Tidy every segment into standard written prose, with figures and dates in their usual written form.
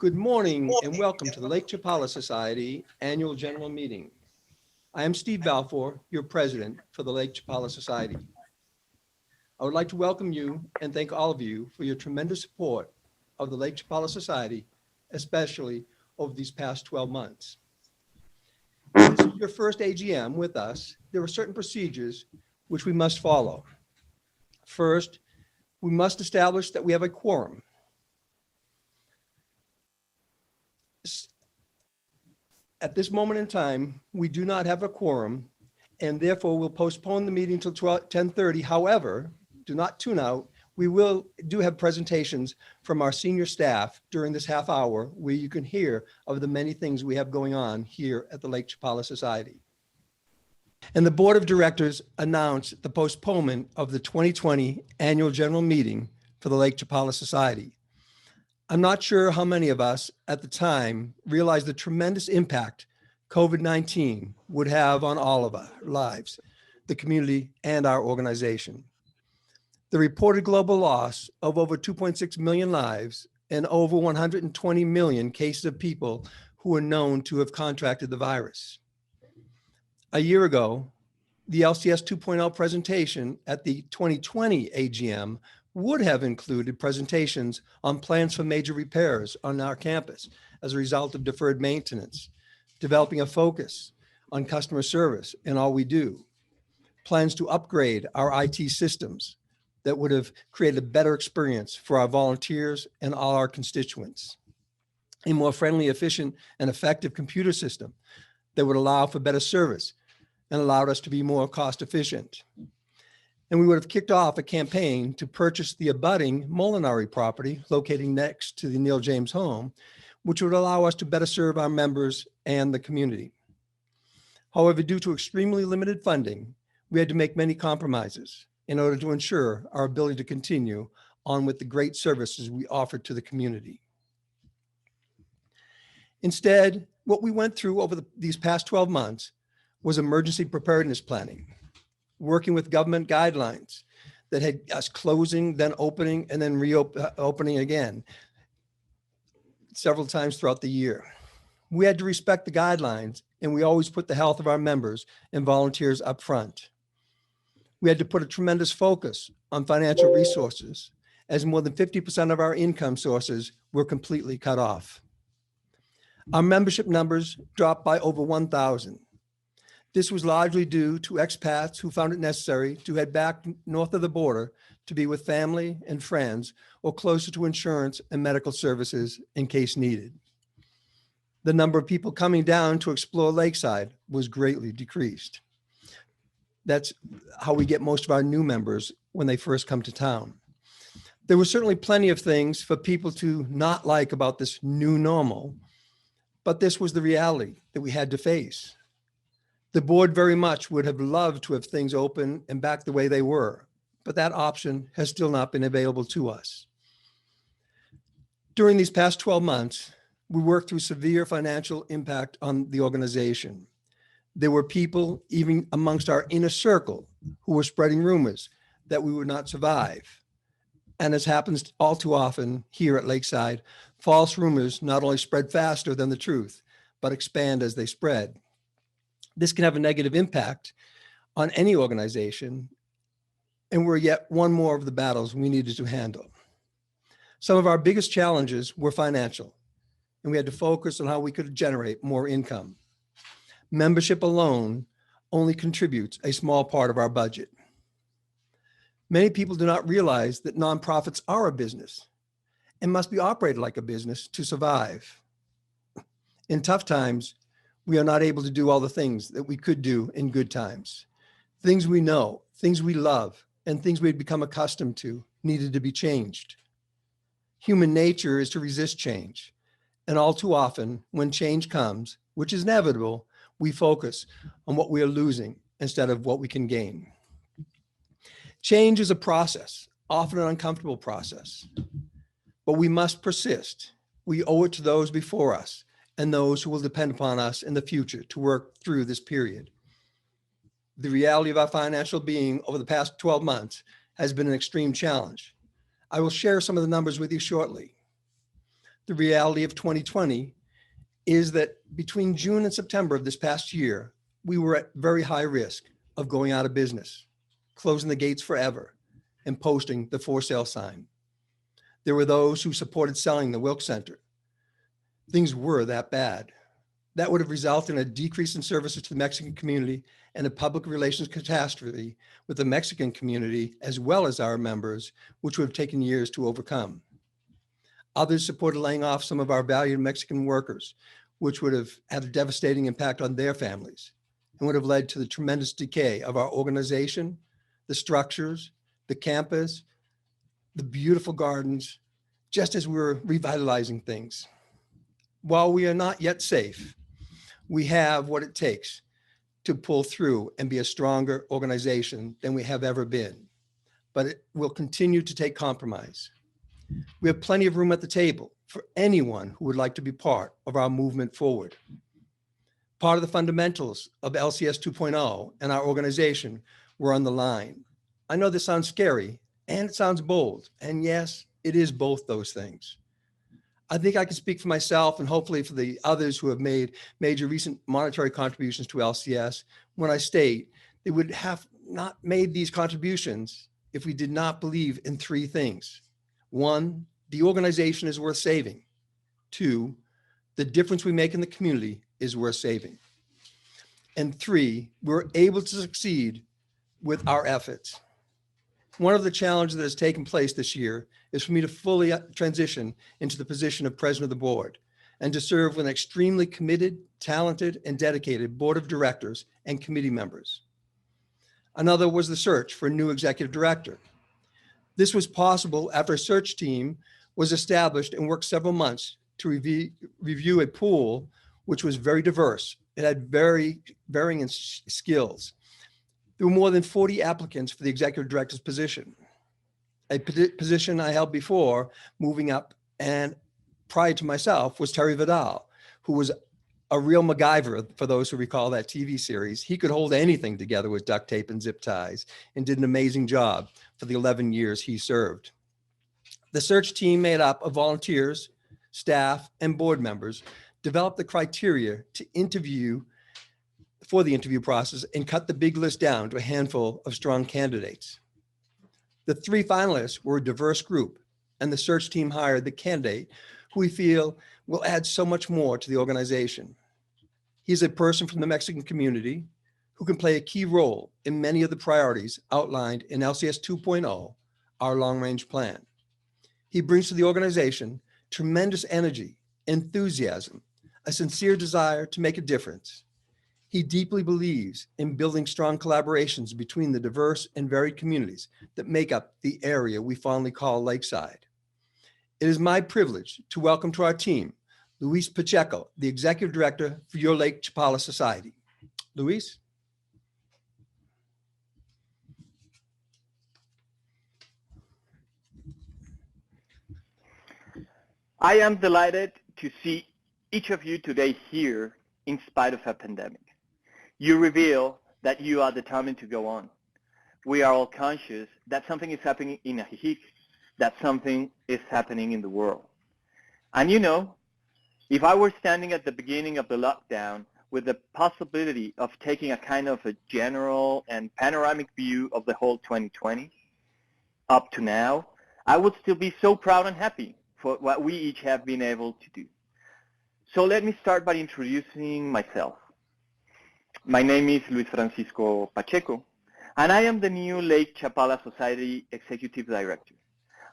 Good morning and welcome to the 𝐂𝐀𝐍𝐍𝐔𝐀𝐋 Society Annual General Meeting. I am Steve Balfour, your president for the 𝐂𝐀𝐍𝐍𝐔𝐀𝐋 Society. I would like to welcome you and thank all of you for your tremendous support of the 𝐂𝐀𝐍𝐍𝐔𝐀𝐋 Society, especially over these past 12 months. If this is your first AGM with us, there are certain procedures which we must follow. First, we must establish that we have a quorum. At this moment in time, we do not have a quorum, and therefore we'll postpone the meeting till 10:30. However, do not tune out. We do have presentations from our senior staff during this half hour where you can hear of the many things we have going on here at the 𝐂𝐀𝐍𝐍𝐔𝐀𝐋 Society. And the board of directors announced the postponement of the 2020 annual general meeting for the 𝐂𝐀𝐍𝐍𝐔𝐀𝐋 Society. I'm not sure how many of us at the time realized the tremendous impact COVID-19 would have on all of our lives, the community, and our organization. The reported global loss of over 2.6 million lives and over 120 million cases of people who are known to have contracted the virus. A year ago, the LCS 2.0 presentation at the 2020 AGM would have included presentations on plans for major repairs on our campus as a result of deferred maintenance, developing a focus on customer service in all we do, plans to upgrade our IT systems that would have created a better experience for our volunteers and all our constituents, a more friendly, efficient, and effective computer system that would allow for better service and allowed us to be more cost efficient. And we would have kicked off a campaign to purchase the abutting Molinari property located next to the Neil James home, which would allow us to better serve our members and the community. However, due to extremely limited funding, we had to make many compromises in order to ensure our ability to continue on with the great services we offered to the community. Instead, what we went through over these past 12 months was emergency preparedness planning, working with government guidelines that had us closing, then opening, and then reopening again several times throughout the year. We had to respect the guidelines, and we always put the health of our members and volunteers up front. We had to put a tremendous focus on financial resources, as more than 50% of our income sources were completely cut off. Our membership numbers dropped by over 1,000. This was largely due to expats who found it necessary to head back north of the border to be with family and friends or closer to insurance and medical services in case needed. The number of people coming down to explore Lakeside was greatly decreased. That's how we get most of our new members when they first come to town. There were certainly plenty of things for people to not like about this new normal, but this was the reality that we had to face. The board very much would have loved to have things open and back the way they were, but that option has still not been available to us. During these past 12 months, we worked through severe financial impact on the organization. There were people, even amongst our inner circle, who were spreading rumors that we would not survive. And as happens all too often here at Lakeside, false rumors not only spread faster than the truth, but expand as they spread. This can have a negative impact on any organization, and we're yet one more of the battles we needed to handle. Some of our biggest challenges were financial, and we had to focus on how we could generate more income. Membership alone only contributes a small part of our budget. Many people do not realize that nonprofits are a business and must be operated like a business to survive. In tough times, we are not able to do all the things that we could do in good times. Things we know, things we love, and things we'd become accustomed to needed to be changed. Human nature is to resist change. And all too often, when change comes, which is inevitable, we focus on what we are losing instead of what we can gain. Change is a process, often an uncomfortable process, but we must persist. We owe it to those before us and those who will depend upon us in the future to work through this period. The reality of our financial being over the past 12 months has been an extreme challenge. I will share some of the numbers with you shortly. The reality of 2020 is that between June and September of this past year, we were at very high risk of going out of business, closing the gates forever, and posting the for sale sign. There were those who supported selling the Wilk Center. Things were that bad. That would have resulted in a decrease in services to the Mexican community and a public relations catastrophe with the Mexican community as well as our members, which would have taken years to overcome. Others supported laying off some of our valued Mexican workers, which would have had a devastating impact on their families and would have led to the tremendous decay of our organization, the structures, the campus, the beautiful gardens, just as we were revitalizing things. While we are not yet safe, we have what it takes to pull through and be a stronger organization than we have ever been, but it will continue to take compromise. We have plenty of room at the table for anyone who would like to be part of our movement forward. Part of the fundamentals of LCS 2.0 and our organization were on the line. I know this sounds scary and it sounds bold, and yes, it is both those things. I think I can speak for myself and hopefully for the others who have made major recent monetary contributions to LCS when I state they would have not made these contributions if we did not believe in three things. One, the organization is worth saving. Two, the difference we make in the community is worth saving. And three, we're able to succeed with our efforts. One of the challenges that has taken place this year is for me to fully transition into the position of president of the board and to serve with an extremely committed, talented, and dedicated board of directors and committee members. Another was the search for a new executive director. This was possible after a search team was established and worked several months to review a pool which was very diverse. It had varying skills. There were more than 40 applicants for the executive director's position, a position I held before moving up, and prior to myself was Terry Vidal, who was a real MacGyver, for those who recall that TV series. He could hold anything together with duct tape and zip ties and did an amazing job for the 11 years he served. The search team made up of volunteers, staff, and board members developed the criteria to interview for the interview process and cut the big list down to a handful of strong candidates. The three finalists were a diverse group, and the search team hired the candidate who we feel will add so much more to the organization. He's a person from the Mexican community who can play a key role in many of the priorities outlined in LCS 2.0, our long-range plan. He brings to the organization tremendous energy, enthusiasm, a sincere desire to make a difference. He deeply believes in building strong collaborations between the diverse and varied communities that make up the area we fondly call Lakeside. It is my privilege to welcome to our team, Luis Pacheco, the Executive Director for Your Lake Chapala Society. Luis? I am delighted to see each of you today here in spite of a pandemic. You reveal that you are determined to go on. We are all conscious that something is happening in Ajijic, that something is happening in the world. And you know, if I were standing at the beginning of the lockdown with the possibility of taking a kind of a general and panoramic view of the whole 2020, up to now, I would still be so proud and happy for what we each have been able to do. So let me start by introducing myself. My name is Luis Francisco Pacheco, and I am the new Lake Chapala Society Executive Director.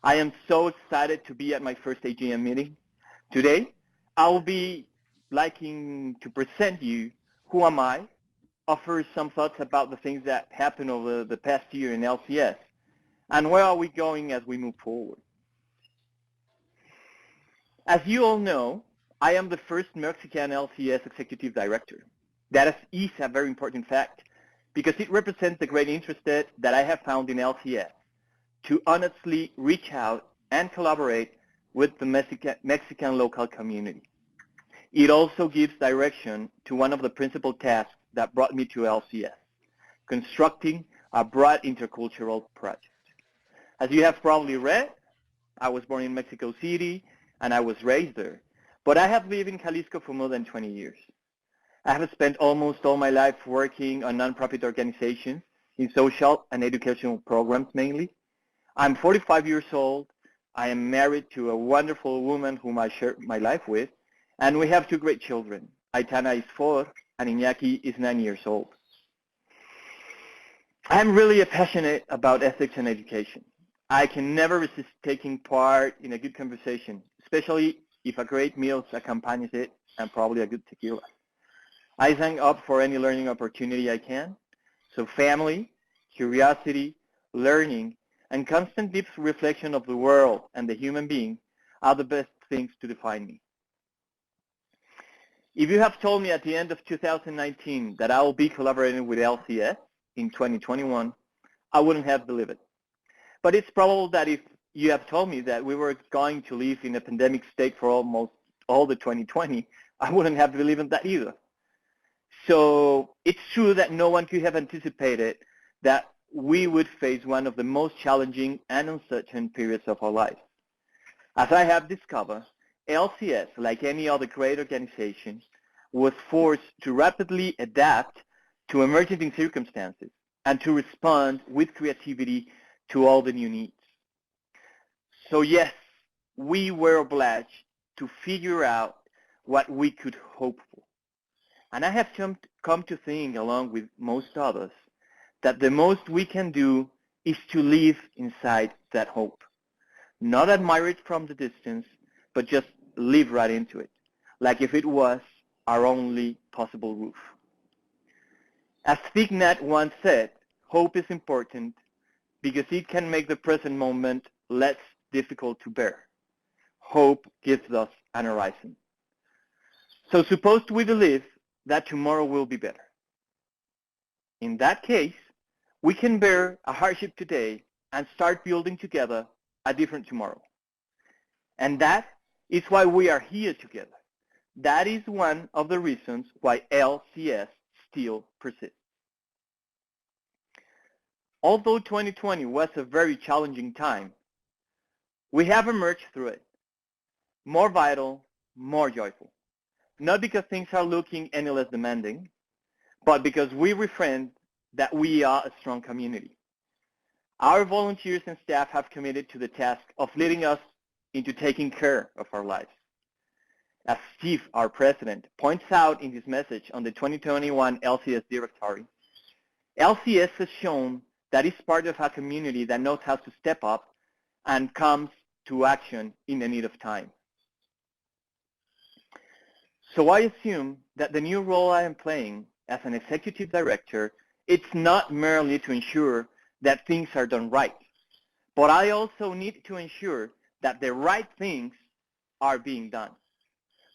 I am so excited to be at my first AGM meeting. Today, I will be liking to present you who am I, offer some thoughts about the things that happened over the past year in LCS, and where are we going as we move forward. As you all know, I am the first Mexican LCS Executive Director. That is a very important fact because it represents the great interest that I have found in LCS to honestly reach out and collaborate with the Mexican local community. It also gives direction to one of the principal tasks that brought me to LCS, constructing a broad intercultural project. As you have probably read, I was born in Mexico City. and I was raised there, but I have lived in Jalisco for more than 20 years. I have spent almost all my life working on nonprofit organizations in social and educational programs mainly. I'm 45 years old. I am married to a wonderful woman whom I share my life with, and we have two great children. Aitana is 4, and Iñaki is 9 years old. I'm really passionate about ethics and education. I can never resist taking part in a good conversation, especially if a great meal accompanies it and probably a good tequila. I sign up for any learning opportunity I can. So family, curiosity, learning, and constant deep reflection of the world and the human being are the best things to define me. If you have told me at the end of 2019 that I will be collaborating with LCS in 2021, I wouldn't have believed it. But it's probable that if you have told me that we were going to live in a pandemic state for almost all the 2020, I wouldn't have believed that either. So it's true that no one could have anticipated that we would face one of the most challenging and uncertain periods of our lives. As I have discovered, LCS, like any other great organization, was forced to rapidly adapt to emerging circumstances and to respond with creativity to all the new needs. So yes, we were obliged to figure out what we could hope for. And I have come to think, along with most others, that the most we can do is to live inside that hope. Not admire it from the distance, but just live right into it, like if it was our only possible roof. As Thich Nhat once said, hope is important because it can make the present moment less difficult to bear. Hope gives us an horizon. So suppose we believe that tomorrow will be better. In that case, we can bear a hardship today and start building together a different tomorrow. And that is why we are here together. That is one of the reasons why LCS still persists. Although 2020 was a very challenging time, we have emerged through it, more vital, more joyful. Not because things are looking any less demanding, but because we reframed that we are a strong community. Our volunteers and staff have committed to the task of leading us into taking care of our lives. As Steve, our president, points out in his message on the 2021 LCS Directory, LCS has shown that it's part of a community that knows how to step up and comes to action in the need of time. So I assume that the new role I am playing as an executive director, it's not merely to ensure that things are done right, but I also need to ensure that the right things are being done.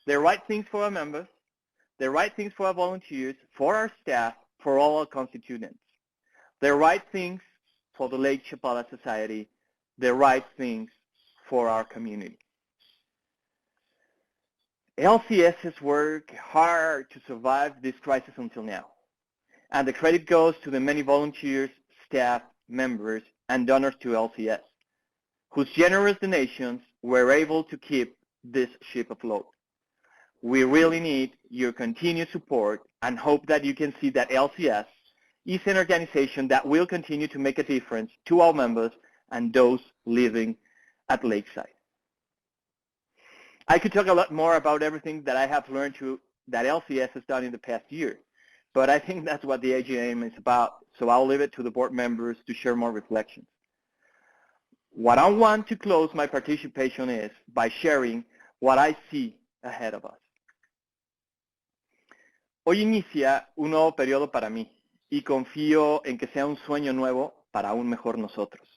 The right things for our members, the right things for our volunteers, for our staff, for all our constituents. The right things for the Lake Chapala Society, the right things for our community. LCS has worked hard to survive this crisis until now, and the credit goes to the many volunteers, staff, members, and donors to LCS, whose generous donations were able to keep this ship afloat. We really need your continued support and hope that you can see that LCS is an organization that will continue to make a difference to our members and those living at Lakeside. I could talk a lot more about everything that I have learned that LCS has done in the past year, but I think that's what the AGM is about, so I'll leave it to the board members to share more reflections. What I want to close my participation is by sharing what I see ahead of us. Hoy inicia un nuevo periodo para mí y confío en que sea un sueño nuevo para un mejor nosotros.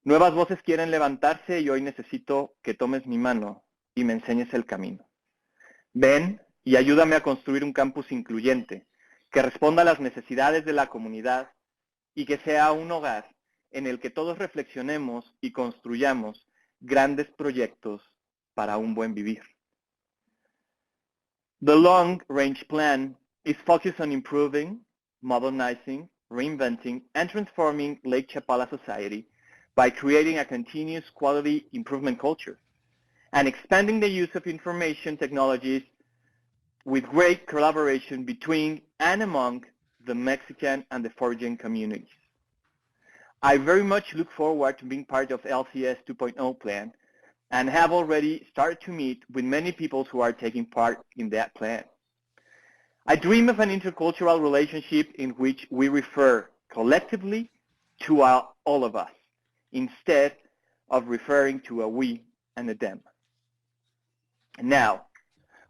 Nuevas voces quieren levantarse y hoy necesito que tomes mi mano y me enseñes el camino. Ven y ayúdame a construir un campus incluyente que responda a las necesidades de la comunidad y que sea un hogar en el que todos reflexionemos y construyamos grandes proyectos para un buen vivir. The long-range plan is focused on improving, modernizing, reinventing, and transforming Lake Chapala society by creating a continuous quality improvement culture and expanding the use of information technologies with great collaboration between and among the Mexican and the foreign communities. I very much look forward to being part of LCS 2.0 plan and have already started to meet with many people who are taking part in that plan. I dream of an intercultural relationship in which we refer collectively to all of us, instead of referring to a we and a them. Now,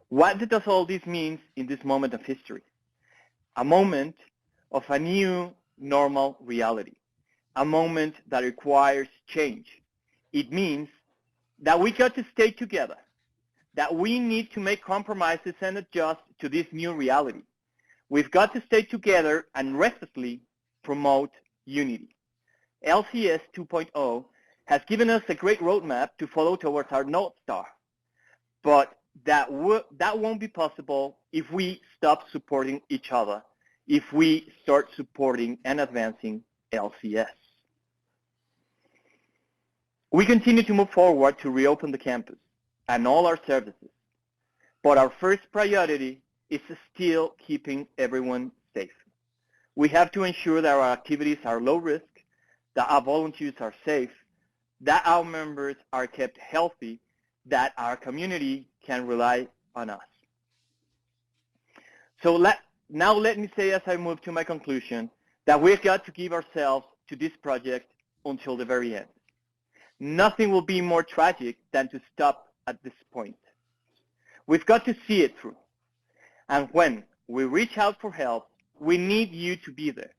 what does all this mean in this moment of history? A moment of a new normal reality, a moment that requires change. It means that we got to stay together, that we need to make compromises and adjust to this new reality. We've got to stay together and restlessly promote unity. LCS 2.0 has given us a great roadmap to follow towards our North Star, but that won't be possible if we stop supporting each other, if we start supporting and advancing LCS. We continue to move forward to reopen the campus and all our services, but our first priority is still keeping everyone safe. We have to ensure that our activities are low risk, that our volunteers are safe, that our members are kept healthy, that our community can rely on us. So now let me say, as I move to my conclusion, that we've got to give ourselves to this project until the very end. Nothing will be more tragic than to stop at this point. We've got to see it through. And when we reach out for help, we need you to be there.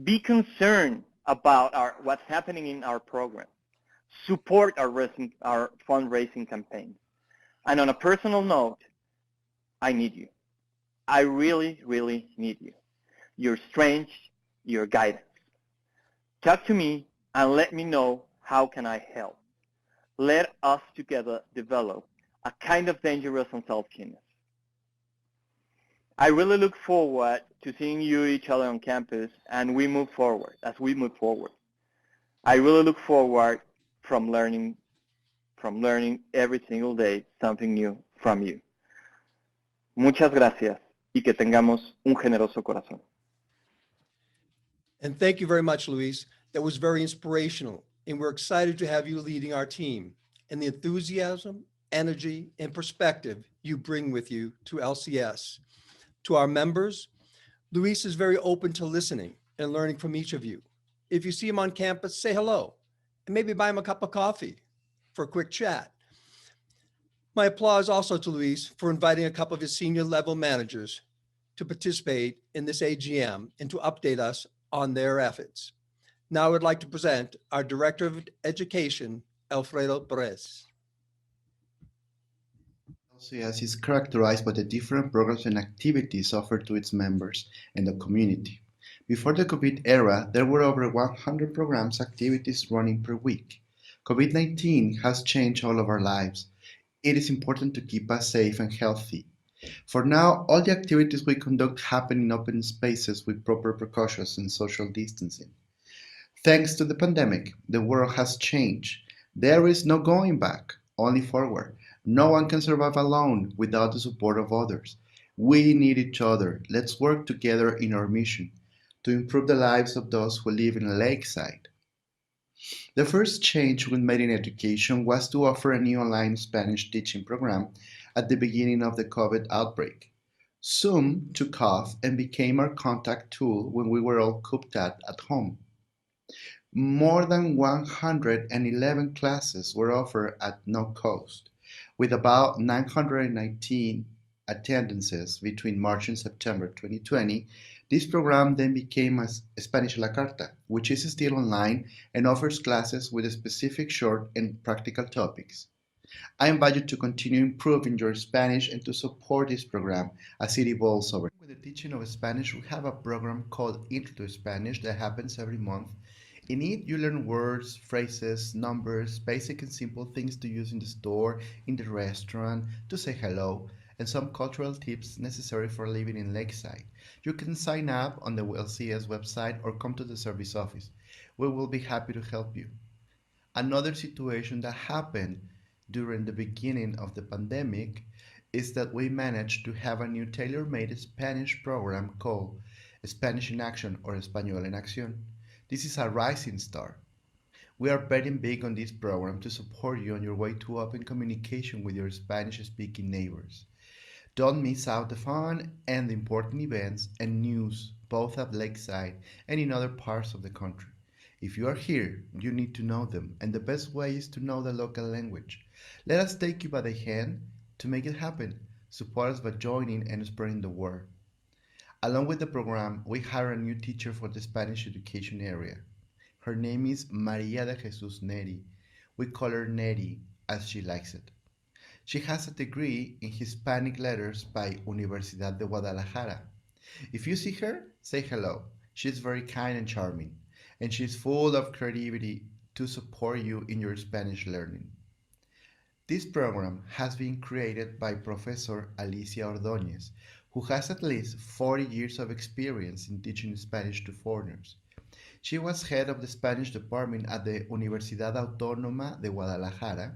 Be concerned about what's happening in our program. Support our fundraising campaigns. And on a personal note, I need you. I really, really need you. Your strength, your guidance. Talk to me and let me know how can I help. Let us together develop a kind of dangerous and self-kindness. I really look forward to seeing each other on campus as we move forward. I really look forward from learning every single day something new from you. Muchas gracias y que tengamos un generoso corazón. And thank you very much, Luis. That was very inspirational. And we're excited to have you leading our team and the enthusiasm, energy, and perspective you bring with you to LCS. To our members, Luis is very open to listening and learning from each of you. If you see him on campus, say hello and maybe buy him a cup of coffee for a quick chat. My applause also to Luis for inviting a couple of his senior level managers to participate in this AGM and to update us on their efforts. Now I would like to present our Director of Education, Alfredo Perez. LCS is characterized by the different programs and activities offered to its members and the community. Before the COVID era, there were over 100 programs activities running per week. COVID-19 has changed all of our lives. It is important to keep us safe and healthy. For now, all the activities we conduct happen in open spaces with proper precautions and social distancing. Thanks to the pandemic, the world has changed. There is no going back, only forward. No one can survive alone without the support of others. We need each other. Let's work together in our mission to improve the lives of those who live in Lakeside. The first change we made in education was to offer a new online Spanish teaching program at the beginning of the COVID outbreak. Zoom took off and became our contact tool when we were all cooped at home. More than 111 classes were offered at no cost, with about 919 attendances between March and September 2020. This program then became a Spanish a la carta, which is still online and offers classes with specific short and practical topics. I invite you to continue improving your Spanish and to support this program as it evolves over. With the teaching of Spanish, we have a program called Intro to Spanish that happens every month. In it, you learn words, phrases, numbers, basic and simple things to use in the store, in the restaurant, to say hello, and some cultural tips necessary for living in Lakeside. You can sign up on the LCS website or come to the service office. We will be happy to help you. Another situation that happened during the beginning of the pandemic is that we managed to have a new tailor-made Spanish program called Spanish in Action or Español en Acción. This is a rising star. We are betting big on this program to support you on your way to open communication with your Spanish-speaking neighbors. Don't miss out the fun and the important events and news both at Lakeside and in other parts of the country. If you are here, you need to know them, and the best way is to know the local language. Let us take you by the hand to make it happen. Support us by joining and spreading the word. Along with the program, we hire a new teacher for the Spanish education area. Her name is María de Jesús Neri. We call her Neri as she likes it. She has a degree in Hispanic Letters by Universidad de Guadalajara. If you see her, say hello. She's very kind and charming, and she's full of creativity to support you in your Spanish learning. This program has been created by Professor Alicia Ordóñez, who has at least 40 years of experience in teaching Spanish to foreigners. She was head of the Spanish department at the Universidad Autónoma de Guadalajara,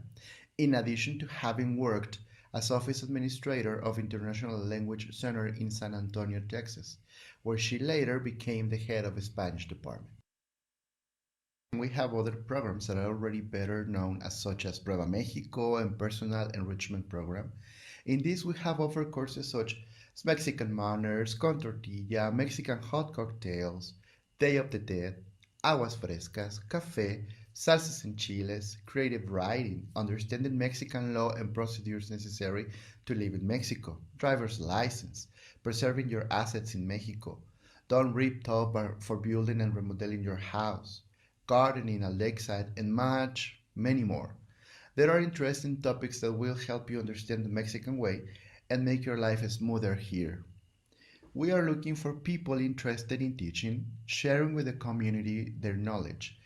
in addition to having worked as office administrator of International Language Center in San Antonio, Texas, where she later became the head of the Spanish department. We have other programs that are already better known as such as Prueba Mexico and Personal Enrichment Program. In this, we have offered courses such as Mexican Manners, Con Tortilla, Mexican Hot Cocktails, Day of the Dead, Aguas Frescas, Café, Salsas and Chiles, Creative Writing, Understanding Mexican Law and Procedures Necessary to Live in Mexico, Driver's License, Preserving Your Assets in Mexico, Don't Rip Top for Building and Remodeling Your House, Gardening at Lakeside, and many more. There are interesting topics that will help you understand the Mexican way and make your life smoother here. We are looking for people interested in teaching, sharing with the community their knowledge.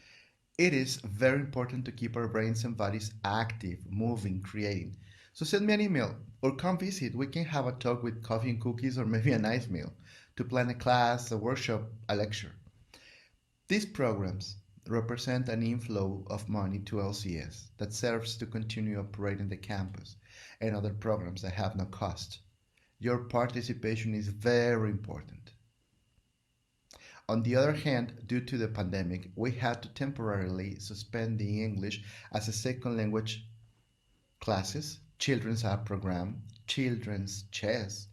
It is very important to keep our brains and bodies active, moving, creating. So send me an email or come visit. We can have a talk with coffee and cookies or maybe a nice meal to plan a class, a workshop, a lecture. These programs represent an inflow of money to LCS that serves to continue operating the campus and other programs that have no cost. Your participation is very important. On the other hand, due to the pandemic, we had to temporarily suspend the English as a second language classes, children's art program, children's chess,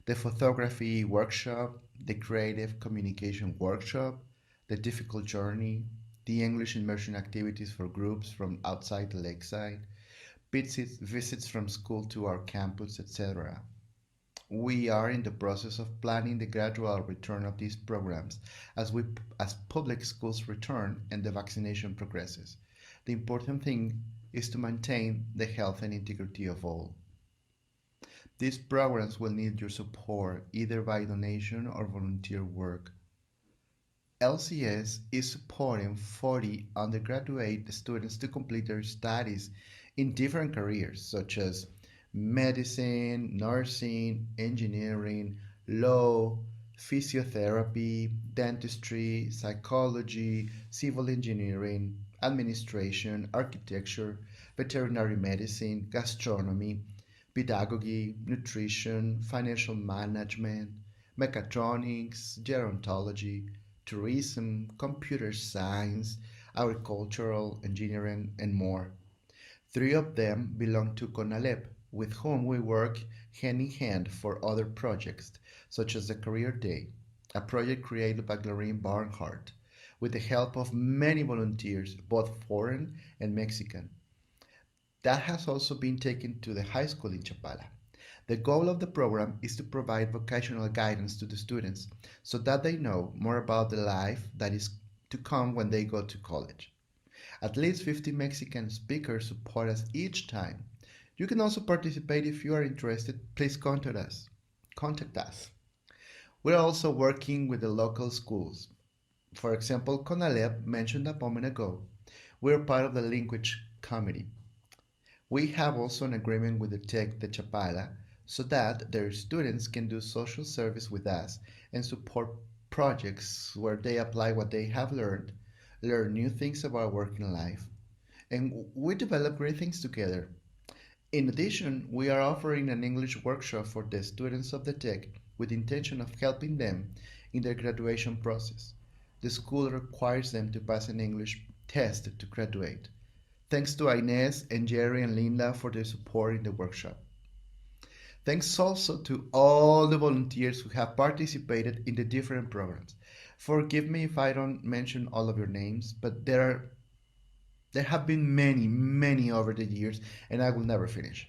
the photography workshop, the creative communication workshop, the difficult journey, the English immersion activities for groups from outside the lakeside, visits from school to our campus, etc. We are in the process of planning the gradual return of these programs as public schools return and the vaccination progresses. The important thing is to maintain the health and integrity of all. These programs will need your support either by donation or volunteer work. LCS is supporting 40 undergraduate students to complete their studies in different careers such as medicine, nursing, engineering, law, physiotherapy, dentistry, psychology, civil engineering, administration, architecture, veterinary medicine, gastronomy, pedagogy, nutrition, financial management, mechatronics, gerontology, tourism, computer science, agricultural engineering, and more. 3 of them belong to CONALEP, with whom we work hand in hand for other projects, such as the Career Day, a project created by Barnhardt, with the help of many volunteers, both foreign and Mexican. That has also been taken to the high school in Chapala. The goal of the program is to provide vocational guidance to the students so that they know more about the life that is to come when they go to college. At least 50 Mexican speakers support us each time. You can also participate if you are interested. Please contact us. We're also working with the local schools. For example, CONALEP mentioned a moment ago. We're part of the language committee. We have also an agreement with the TEC de Chapala so that their students can do social service with us and support projects where they apply what they have learned, learn new things about working life, and we develop great things together. In addition, we are offering an English workshop for the students of the tech with the intention of helping them in their graduation process. The school requires them to pass an English test to graduate. Thanks to Inés and Jerry and Linda for their support in the workshop. Thanks also to all the volunteers who have participated in the different programs. Forgive me if I don't mention all of your names, but there have been many over the years, and I will never finish.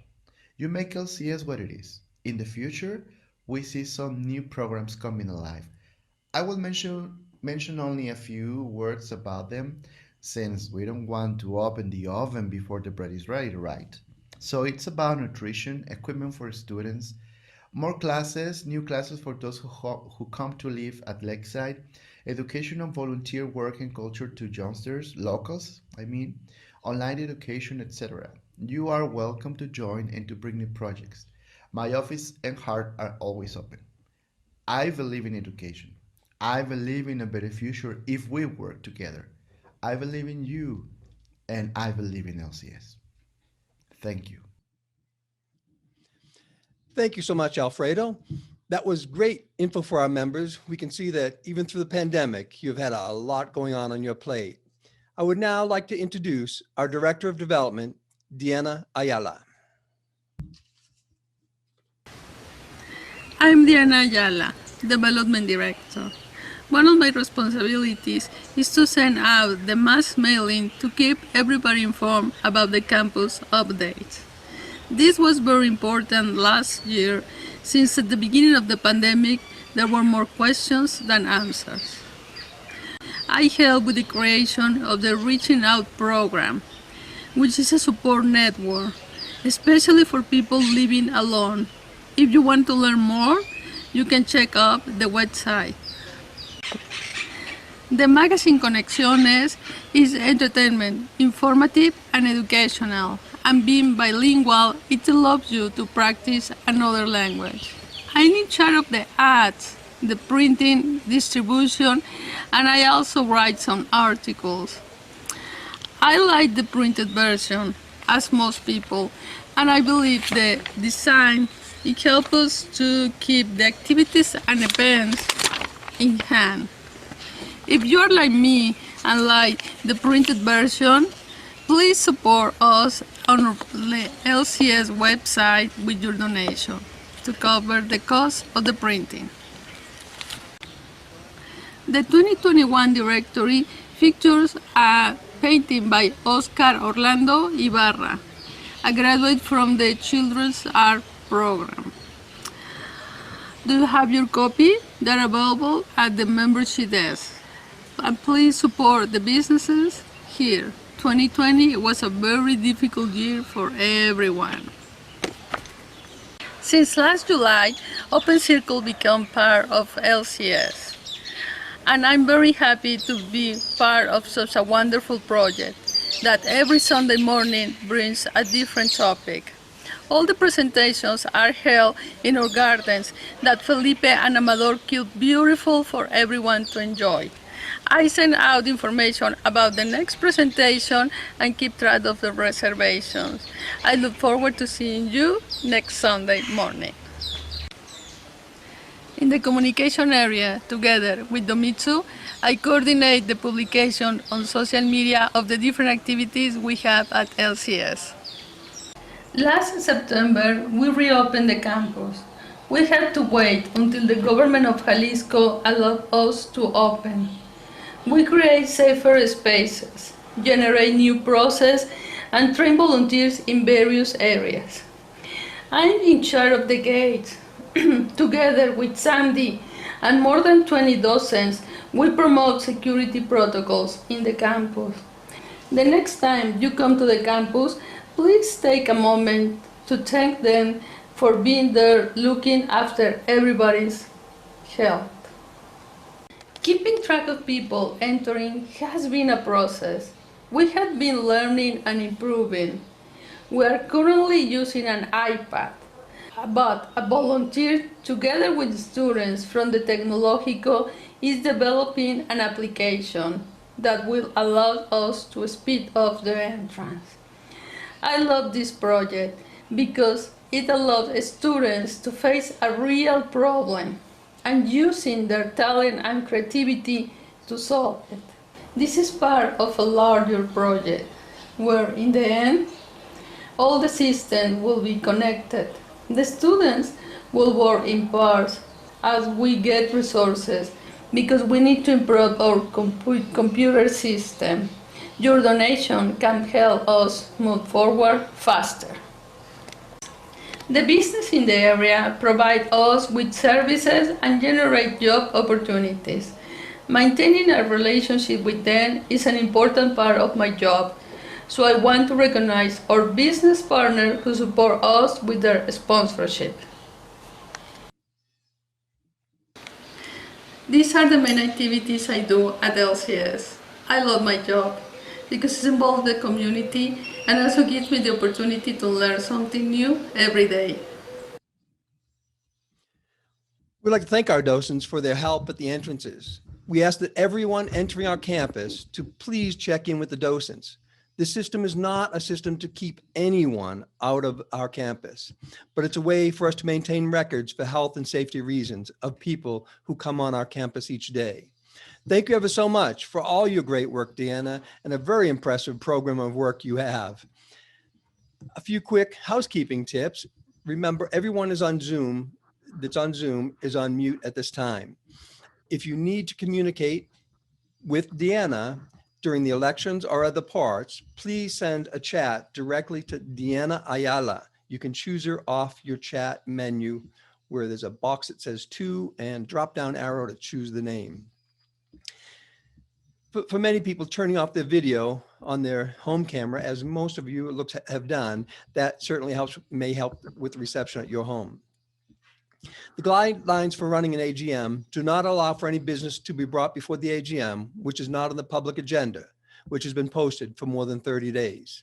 You make LCS what it is. In the future, we see some new programs coming alive. I will mention only a few words about them, since we don't want to open the oven before the bread is ready, right? So it's about nutrition, equipment for students, more classes, new classes for those who come to live at Lakeside, education on volunteer work and culture to youngsters, locals, online education, etc. You are welcome to join and to bring new projects. My office and heart are always open. I believe in education. I believe in a better future if we work together. I believe in you, and I believe in LCS. Thank you. Thank you so much, Alfredo. That was great info for our members. We can see that even through the pandemic, you've had a lot going on your plate. I would now like to introduce our Director of Development, Diana Ayala. I'm Diana Ayala, Development Director. One of my responsibilities is to send out the mass mailing to keep everybody informed about the campus updates. This was very important last year, since at the beginning of the pandemic, there were more questions than answers. I helped with the creation of the Reaching Out program, which is a support network, especially for people living alone. If you want to learn more, you can check out the website. The magazine 𝐀𝐍𝐍𝐶 is entertainment, informative, and educational, and being bilingual, it allows you to practice another language. I'm in charge of the ads, the printing, distribution, and I also write some articles. I like the printed version, as most people, and I believe the design, it helps us to keep the activities and events in hand. If you are like me and like the printed version, please support us on the LCS website with your donation to cover the cost of the printing. The 2021 directory features a painting by Oscar Orlando Ibarra, a graduate from the Children's Art Program. Do you have your copy? They're available at the membership desk. And please support the businesses here. 2020 was a very difficult year for everyone. Since last July, Open Circle became part of LCS. And I'm very happy to be part of such a wonderful project that every Sunday morning brings a different topic. All the presentations are held in our gardens that Felipe and Amador keep beautiful for everyone to enjoy. I send out information about the next presentation and keep track of the reservations. I look forward to seeing you next Sunday morning. In the communication area, together with Domitsu, I coordinate the publication on social media of the different activities we have at LCS. Last September, we reopened the campus. We had to wait until the government of Jalisco allowed us to open. We create safer spaces, generate new process, and train volunteers in various areas. I'm in charge of the gates. Together with Sandy and more than 20 docents, we promote security protocols in the campus. The next time you come to the campus, please take a moment to thank them for being there looking after everybody's health. Keeping track of people entering has been a process. We have been learning and improving. We are currently using an iPad, but a volunteer together with students from the 𝐂𝐻𝐍𝐶 is developing an application that will allow us to speed up the entrance. I love this project because it allows students to face a real problem and using their talent and creativity to solve it. This is part of a larger project where, in the end, all the systems will be connected. The students will work in parts as we get resources because we need to improve our computer system. Your donation can help us move forward faster. The business in the area provide us with services and generate job opportunities. Maintaining a relationship with them is an important part of my job, so I want to recognize our business partners who support us with their sponsorship. These are the main activities I do at LCS. I love my job because it involves the community and also gives me the opportunity to learn something new every day. We'd like to thank our docents for their help at the entrances. We ask that everyone entering our campus to please check in with the docents. This system is not a system to keep anyone out of our campus, but it's a way for us to maintain records for health and safety reasons of people who come on our campus each day. Thank you ever so much for all your great work, Deanna, and a very impressive program of work you have. A few quick housekeeping tips. Remember, everyone is on Zoom, that's on Zoom is on mute at this time. If you need to communicate with Deanna during the elections or other parts, please send a chat directly to Deanna Ayala. You can choose her off your chat menu where there's a box that says to and drop down arrow to choose the name. For many people, turning off their video on their home camera, as most of you have done, that certainly may help with the reception at your home. The guidelines for running an AGM do not allow for any business to be brought before the AGM, which is not on the public agenda, which has been posted for more than 30 days.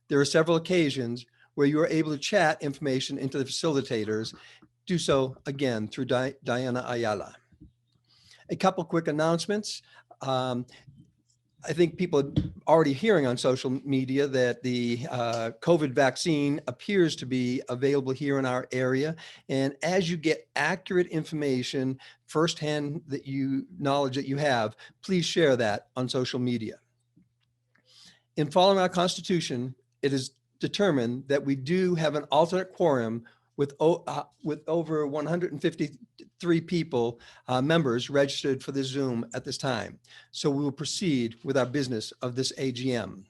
There are several occasions where you are able to chat information into the facilitators. Do so again through Diana Ayala. A couple quick announcements. I think people are already hearing on social media that the COVID vaccine appears to be available here in our area. And as you get accurate information firsthand knowledge that you have, please share that on social media. In following our Constitution, it is determined that we do have an alternate quorum with over 153 people, members registered for this Zoom at this time. So we will proceed with our business of this AGM.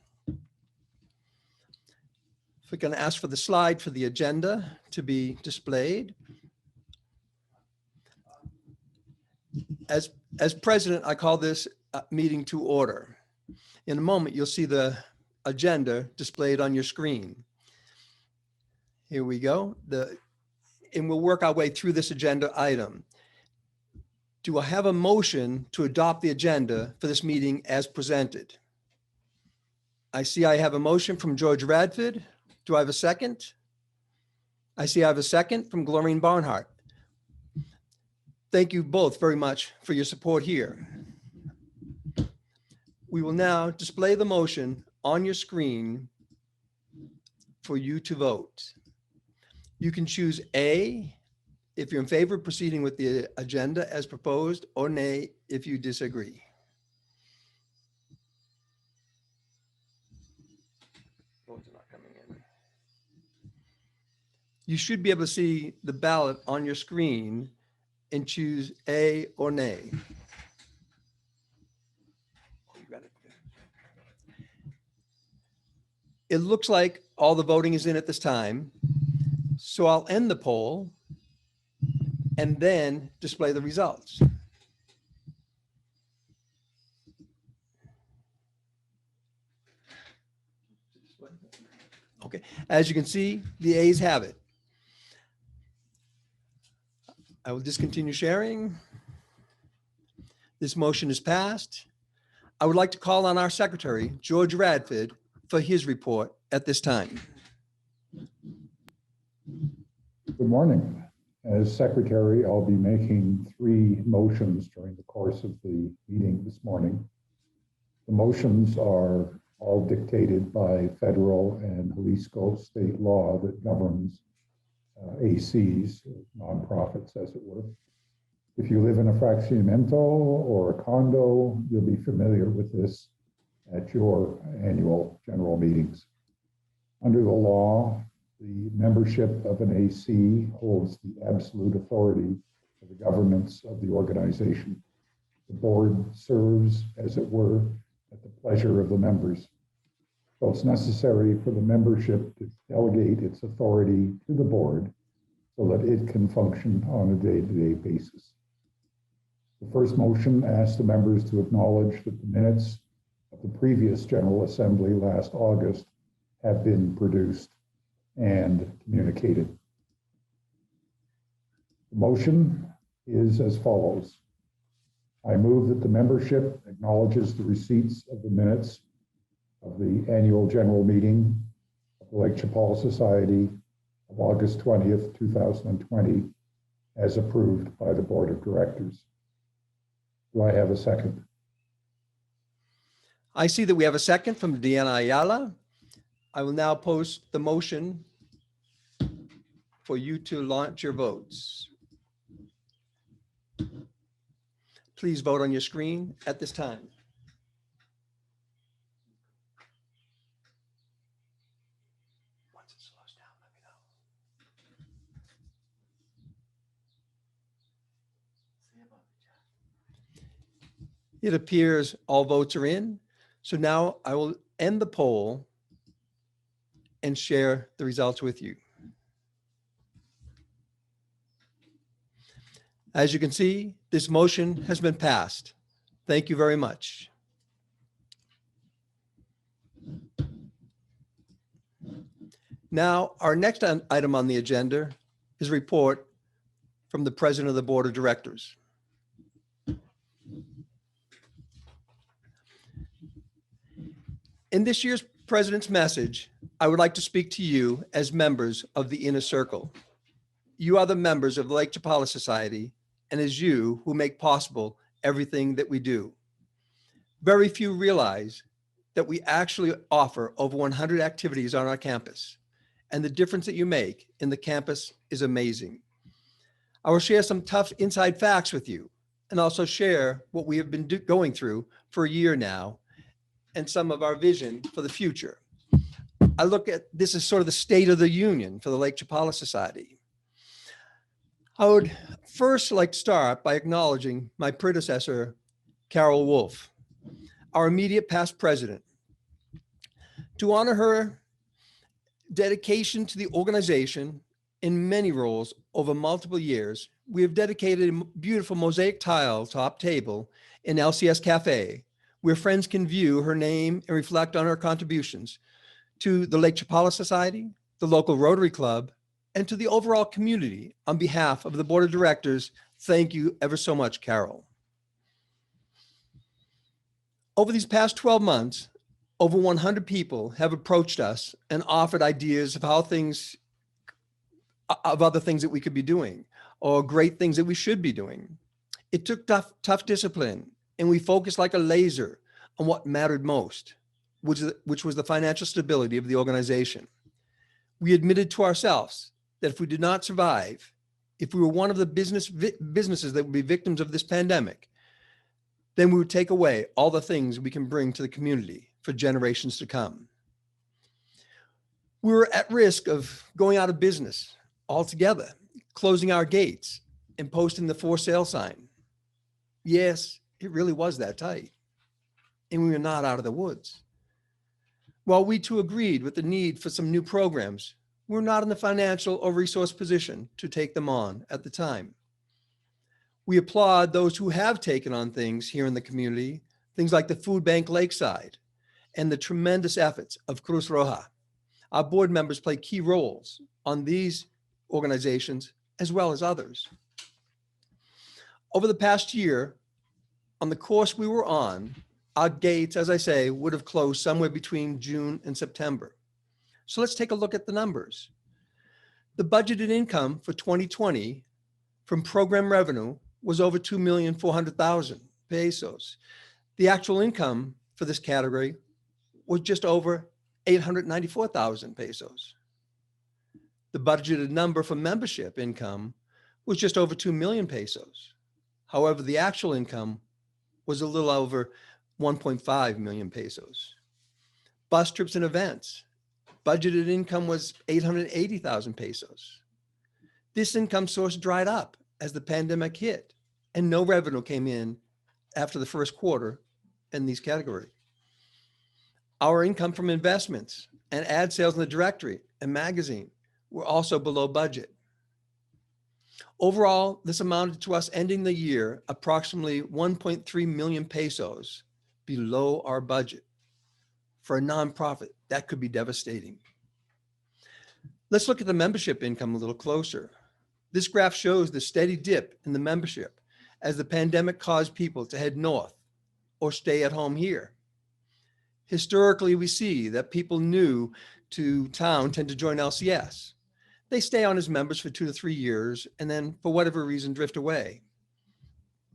If we can ask for the slide for the agenda to be displayed. As president, I call this meeting to order. In a moment, you'll see the agenda displayed on your screen. Here we go. And we'll work our way through this agenda item. Do I have a motion to adopt the agenda for this meeting as presented? I see I have a motion from George Radford. Do I have a second? I see I have a second from Glorine Barnhardt. Thank you both very much for your support here. We will now display the motion on your screen for you to vote. You can choose A if you're in favor of proceeding with the agenda as proposed, or nay if you disagree. Votes are not coming in. You should be able to see the ballot on your screen and choose A or nay. It looks like all the voting is in at this time. So I'll end the poll and then display the results. Okay, as you can see, the A's have it. I will discontinue sharing. This motion is passed. I would like to call on our secretary, George Radford, for his report at this time. Good morning. As secretary, I'll be making 3 motions during the course of the meeting this morning. The motions are all dictated by federal and Jalisco state law that governs ACs, nonprofits as it were. If you live in a fraccionamiento or a condo, you'll be familiar with this at your annual general meetings. Under the law, the membership of an AC holds the absolute authority for the governance of the organization. The board serves, as it were, at the pleasure of the members. So it's necessary for the membership to delegate its authority to the board so that it can function on a day-to-day basis. The first motion asks the members to acknowledge that the minutes of the previous General Assembly last August have been produced and communicated. The motion is as follows. I move that the membership acknowledges the receipts of the minutes of the annual general meeting of the Lake Chapala Society of August 20th, 2020, as approved by the Board of Directors. Do I have a second? I see that we have a second from Deanna Ayala. I will now post the motion for you to launch your votes. Please vote on your screen at this time. Once it slows down, let me know. It appears all votes are in. So now I will end the poll and share the results with you. As you can see, this motion has been passed. Thank you very much. Now, our next item on the agenda is a report from the President of the Board of Directors. In this year's President's message, I would like to speak to you as members of the inner circle. You are the members of the Lake Chapala Society, and it is you who make possible everything that we do. Very few realize that we actually offer over 100 activities on our campus, and the difference that you make in the campus is amazing. I will share some tough inside facts with you and also share what we have been going through for a year now and some of our vision for the future. I look at this as sort of the state of the union for the Lake Chapala Society. I would first like to start by acknowledging my predecessor, Carol Wolf, our immediate past president. To honor her dedication to the organization in many roles over multiple years, we have dedicated a beautiful mosaic tile top table in LCS Cafe, where friends can view her name and reflect on her contributions to the Lake Chapala Society, the local Rotary Club, and to the overall community. On behalf of the Board of Directors, thank you ever so much, Carol. Over these past 12 months, over 100 people have approached us and offered ideas of other things that we could be doing or great things that we should be doing. It took tough discipline, and we focused like a laser on what mattered most, which was the financial stability of the organization. We admitted to ourselves that if we did not survive, if we were one of the businesses that would be victims of this pandemic, then we would take away all the things we can bring to the community for generations to come. We were at risk of going out of business altogether, closing our gates and posting the for sale sign. Yes, it really was that tight. And we were not out of the woods. While we too agreed with the need for some new programs, we're not in the financial or resource position to take them on at the time. We applaud those who have taken on things here in the community, things like the Food Bank Lakeside and the tremendous efforts of Cruz Roja. Our board members play key roles on these organizations as well as others. Over the past year, on the course we were on, our gates, as I say, would have closed somewhere between June and September. So let's take a look at the numbers. The budgeted income for 2020 from program revenue was over 2,400,000 pesos. The actual income for this category was just over 894,000 pesos. The budgeted number for membership income was just over 2 million pesos. However, the actual income was a little over 1.5 million pesos. Bus trips and events, budgeted income was 880,000 pesos. This income source dried up as the pandemic hit, and no revenue came in after the first quarter in these categories. Our income from investments and ad sales in the directory and magazine were also below budget. Overall, this amounted to us ending the year approximately 1.3 million pesos below our budget. For a nonprofit, that could be devastating. Let's look at the membership income a little closer. This graph shows the steady dip in the membership as the pandemic caused people to head north or stay at home here. Historically, we see that people new to town tend to join LCS. They stay on as members for 2 to 3 years and then, for whatever reason, drift away.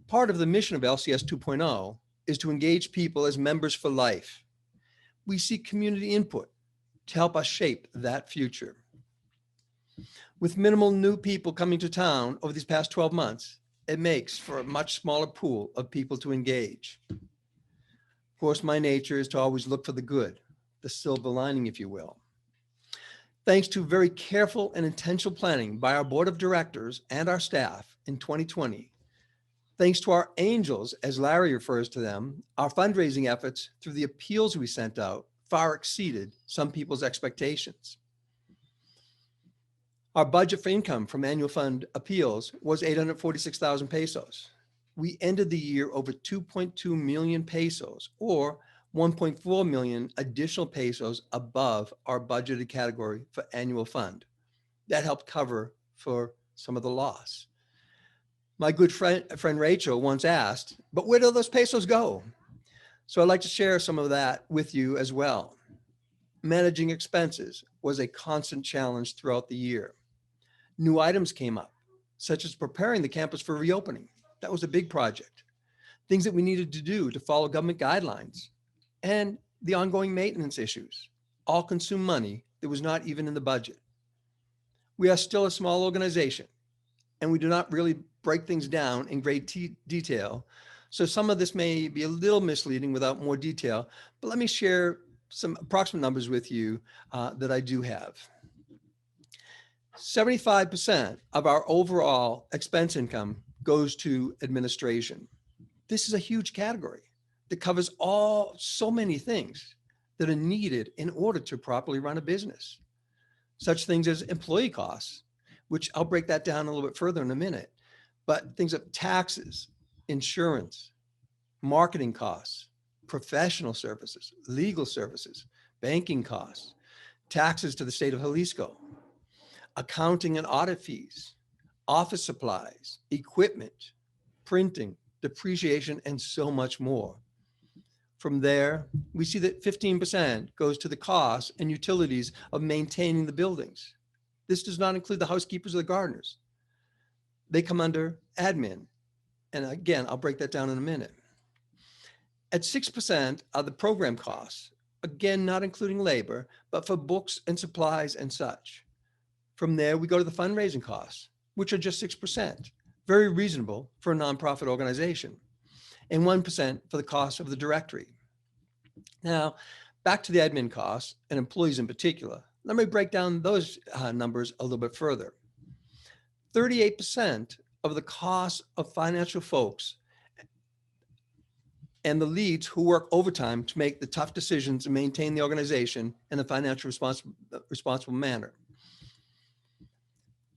Part of the mission of LCS 2.0 is to engage people as members for life. We seek community input to help us shape that future. With minimal new people coming to town over these past 12 months, it makes for a much smaller pool of people to engage. Of course, my nature is to always look for the good, the silver lining, if you will. Thanks to very careful and intentional planning by our board of directors and our staff in 2020, thanks to our angels, as Larry refers to them, our fundraising efforts through the appeals we sent out far exceeded some people's expectations. Our budget for income from annual fund appeals was 846,000 pesos. We ended the year over 2.2 million pesos, or 1.4 million additional pesos above our budgeted category for annual fund. That helped cover for some of the loss. My good friend Rachel once asked, but where do those pesos go? So I'd like to share some of that with you as well. Managing expenses was a constant challenge throughout the year. New items came up, such as preparing the campus for reopening. That was a big project. Things that we needed to do to follow government guidelines, and the ongoing maintenance issues all consume money that was not even in the budget. We are still a small organization, and we do not really break things down in great detail. So some of this may be a little misleading without more detail, but let me share some approximate numbers with you that I do have. 75% of our overall expense income goes to administration. This is a huge category that covers so many things that are needed in order to properly run a business. Such things as employee costs, which I'll break that down a little bit further in a minute, but things of taxes, insurance, marketing costs, professional services, legal services, banking costs, taxes to the state of Jalisco, accounting and audit fees, office supplies, equipment, printing, depreciation, and so much more. From there, we see that 15% goes to the costs and utilities of maintaining the buildings. This does not include the housekeepers or the gardeners. They come under admin. And again, I'll break that down in a minute. At 6% are the program costs, again, not including labor, but for books and supplies and such. From there, we go to the fundraising costs, which are just 6%, very reasonable for a nonprofit organization, and 1% for the cost of the directory. Now, back to the admin costs and employees in particular. Let me break down those numbers a little bit further. 38% of the cost of financial folks and the leads who work overtime to make the tough decisions and maintain the organization in a financially responsible manner.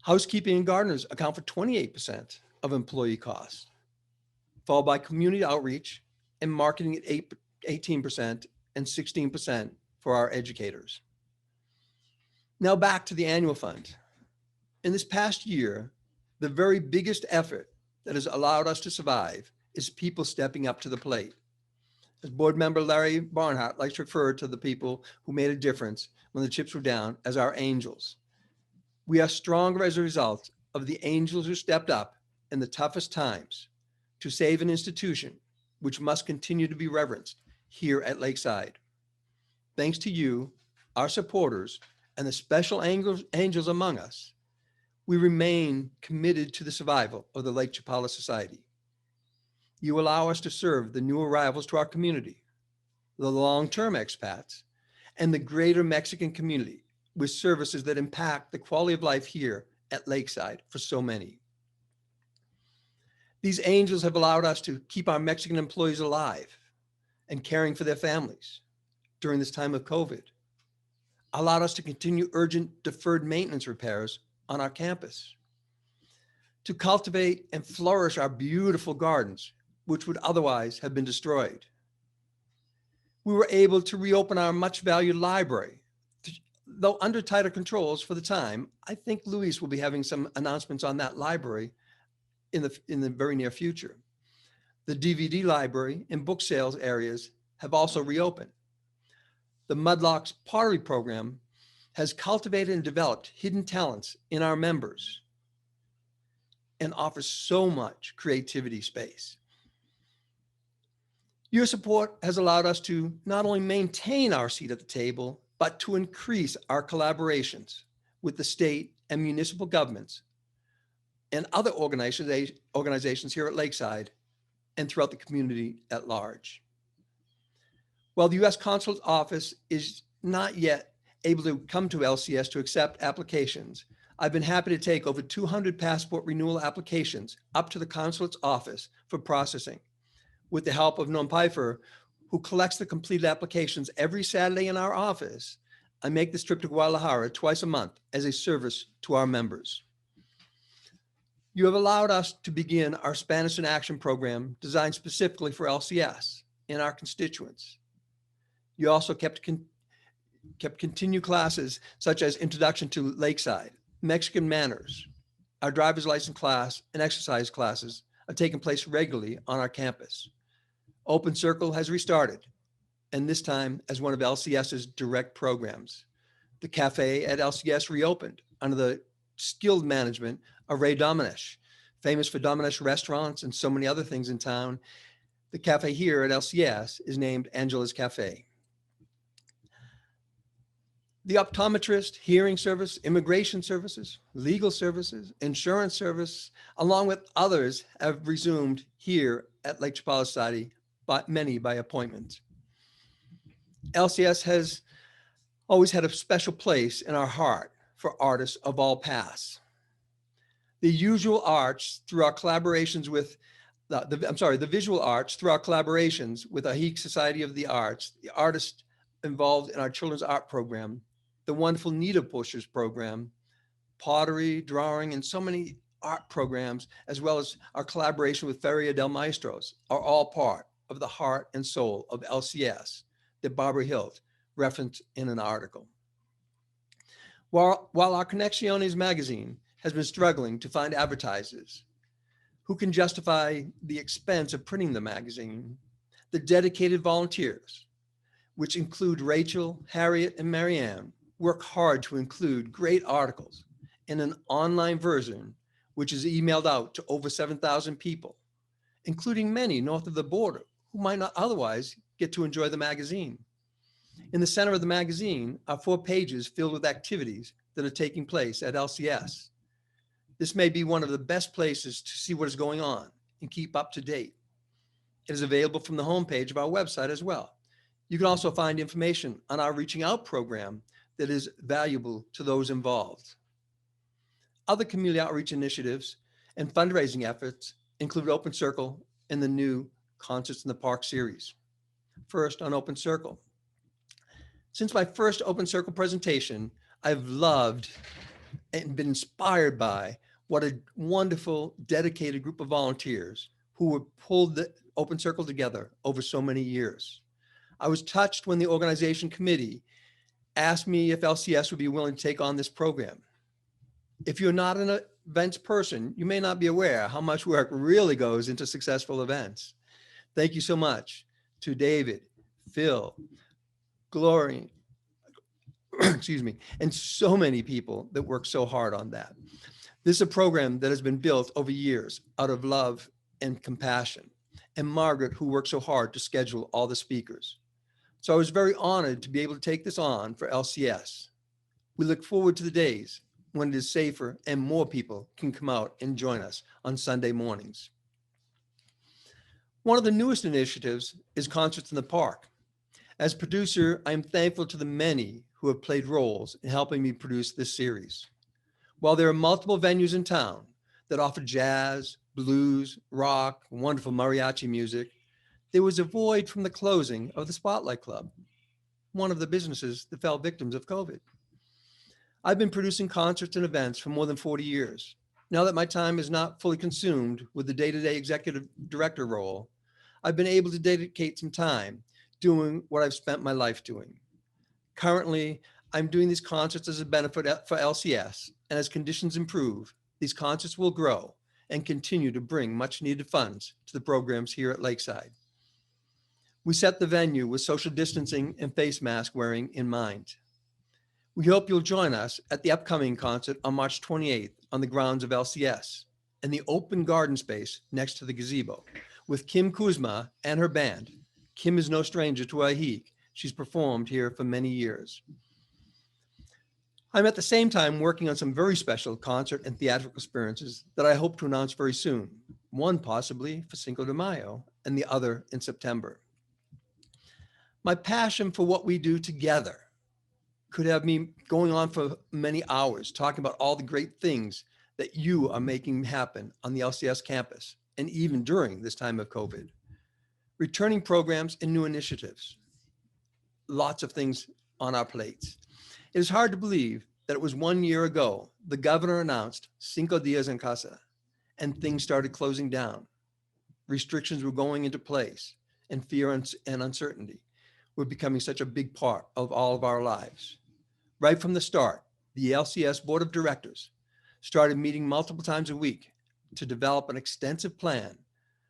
Housekeeping and gardeners account for 28% of employee costs, followed by community outreach and marketing at 18% and 16% for our educators. Now back to the annual fund. In this past year, the very biggest effort that has allowed us to survive is people stepping up to the plate. As board member Larry Barnhardt likes to refer to the people who made a difference when the chips were down as our angels. We are stronger as a result of the angels who stepped up in the toughest times to save an institution which must continue to be reverenced here at Lakeside. thanks to you, our supporters, and the special angels among us, we remain committed to the survival of the Lake Chapala Society. You allow us to serve the new arrivals to our community, the long-term expats, and the greater Mexican community with services that impact the quality of life here at Lakeside for so many. These angels have allowed us to keep our Mexican employees alive and caring for their families during this time of COVID, allowed us to continue urgent deferred maintenance repairs on our campus, to cultivate and flourish our beautiful gardens, which would otherwise have been destroyed. We were able to reopen our much valued library, though under tighter controls for the time. I think Luis will be having some announcements on that library in the very near future. The DVD library and book sales areas have also reopened. The Mudlarks Pottery Program has cultivated and developed hidden talents in our members and offers so much creativity space. Your support has allowed us to not only maintain our seat at the table, but to increase our collaborations with the state and municipal governments and other organizations here at Lakeside and throughout the community at large. While the U.S. Consulate's office is not yet able to come to LCS to accept applications, I've been happy to take over 200 passport renewal applications up to the Consulate's office for processing, with the help of Norm Pfeiffer, who collects the completed applications every Saturday in our office. I make this trip to Guadalajara twice a month as a service to our members. You have allowed us to begin our Spanish in Action program designed specifically for LCS and our constituents. You also kept continued classes such as Introduction to Lakeside, Mexican Manners. Our driver's license class and exercise classes are taking place regularly on our campus. Open Circle has restarted, and this time as one of LCS's direct programs. The cafe at LCS reopened under the skilled management of Ray Dominish, famous for Dominish restaurants and so many other things in town. The cafe here at LCS is named Angela's Cafe. The optometrist, hearing service, immigration services, legal services, insurance service, along with others, have resumed here at Lake Chapala Society, but many by appointment. LCS has always had a special place in our heart for artists of all paths. The visual arts through our collaborations with the visual arts through our collaborations with the Ahik Society of the Arts, the artists involved in our children's art program, the wonderful Needle Pushers program, pottery, drawing, and so many art programs, as well as our collaboration with Feria del Maestros, are all part of the heart and soul of LCS that Barbara Hilt referenced in an article. While our 𝐂𝐿𝐄𝐍𝐶 magazine has been struggling to find advertisers who can justify the expense of printing the magazine, the dedicated volunteers, which include Rachel, Harriet, and Marianne, work hard to include great articles in an online version, which is emailed out to over 7,000 people, including many north of the border who might not otherwise get to enjoy the magazine. In the center of the magazine are 4 pages filled with activities that are taking place at LCS. This may be one of the best places to see what is going on and keep up to date. It is available from the homepage of our website as well. You can also find information on our Reaching Out program that is valuable to those involved. Other community outreach initiatives and fundraising efforts include Open Circle and the new Concerts in the Park series. First, on Open Circle. Since my first Open Circle presentation, I've loved and been inspired by what a wonderful, dedicated group of volunteers who have pulled the Open Circle together over so many years. I was touched when the organization committee asked me if LCS would be willing to take on this program. If you're not an events person, you may not be aware how much work really goes into successful events. Thank you so much to David, Phil, Glory, and so many people that work so hard on that. This is a program that has been built over years out of love and compassion, and Margaret, who worked so hard to schedule all the speakers. So I was very honored to be able to take this on for LCS. We look forward to the days when it is safer and more people can come out and join us on Sunday mornings. One of the newest initiatives is Concerts in the Park. As producer, I am thankful to the many who have played roles in helping me produce this series. While there are multiple venues in town that offer jazz, blues, rock, wonderful mariachi music, there was a void from the closing of the Spotlight Club, one of the businesses that fell victims of COVID. I've been producing concerts and events for more than 40 years. Now that my time is not fully consumed with the day-to-day executive director role, I've been able to dedicate some time doing what I've spent my life doing. Currently, I'm doing these concerts as a benefit for LCS, and as conditions improve, these concerts will grow and continue to bring much needed funds to the programs here at Lakeside. We set the venue with social distancing and face mask wearing in mind. We hope you'll join us at the upcoming concert on March 28th on the grounds of LCS and the open garden space next to the gazebo with Kim Kuzma and her band. Kim is no stranger to 𝐂𝐍𝐍𝐿. She's performed here for many years. I'm at the same time working on some very special concert and theatrical experiences that I hope to announce very soon, one possibly for Cinco de Mayo and the other in September. My passion for what we do together could have me going on for many hours talking about all the great things that you are making happen on the LCS campus and even during this time of COVID. Returning programs and new initiatives. Lots of things on our plates. It is hard to believe that it was 1 year ago the governor announced 5 días en casa and things started closing down. Restrictions were going into place and fear and uncertainty were becoming such a big part of all of our lives. Right from the start, the LCS Board of Directors started meeting multiple times a week to develop an extensive plan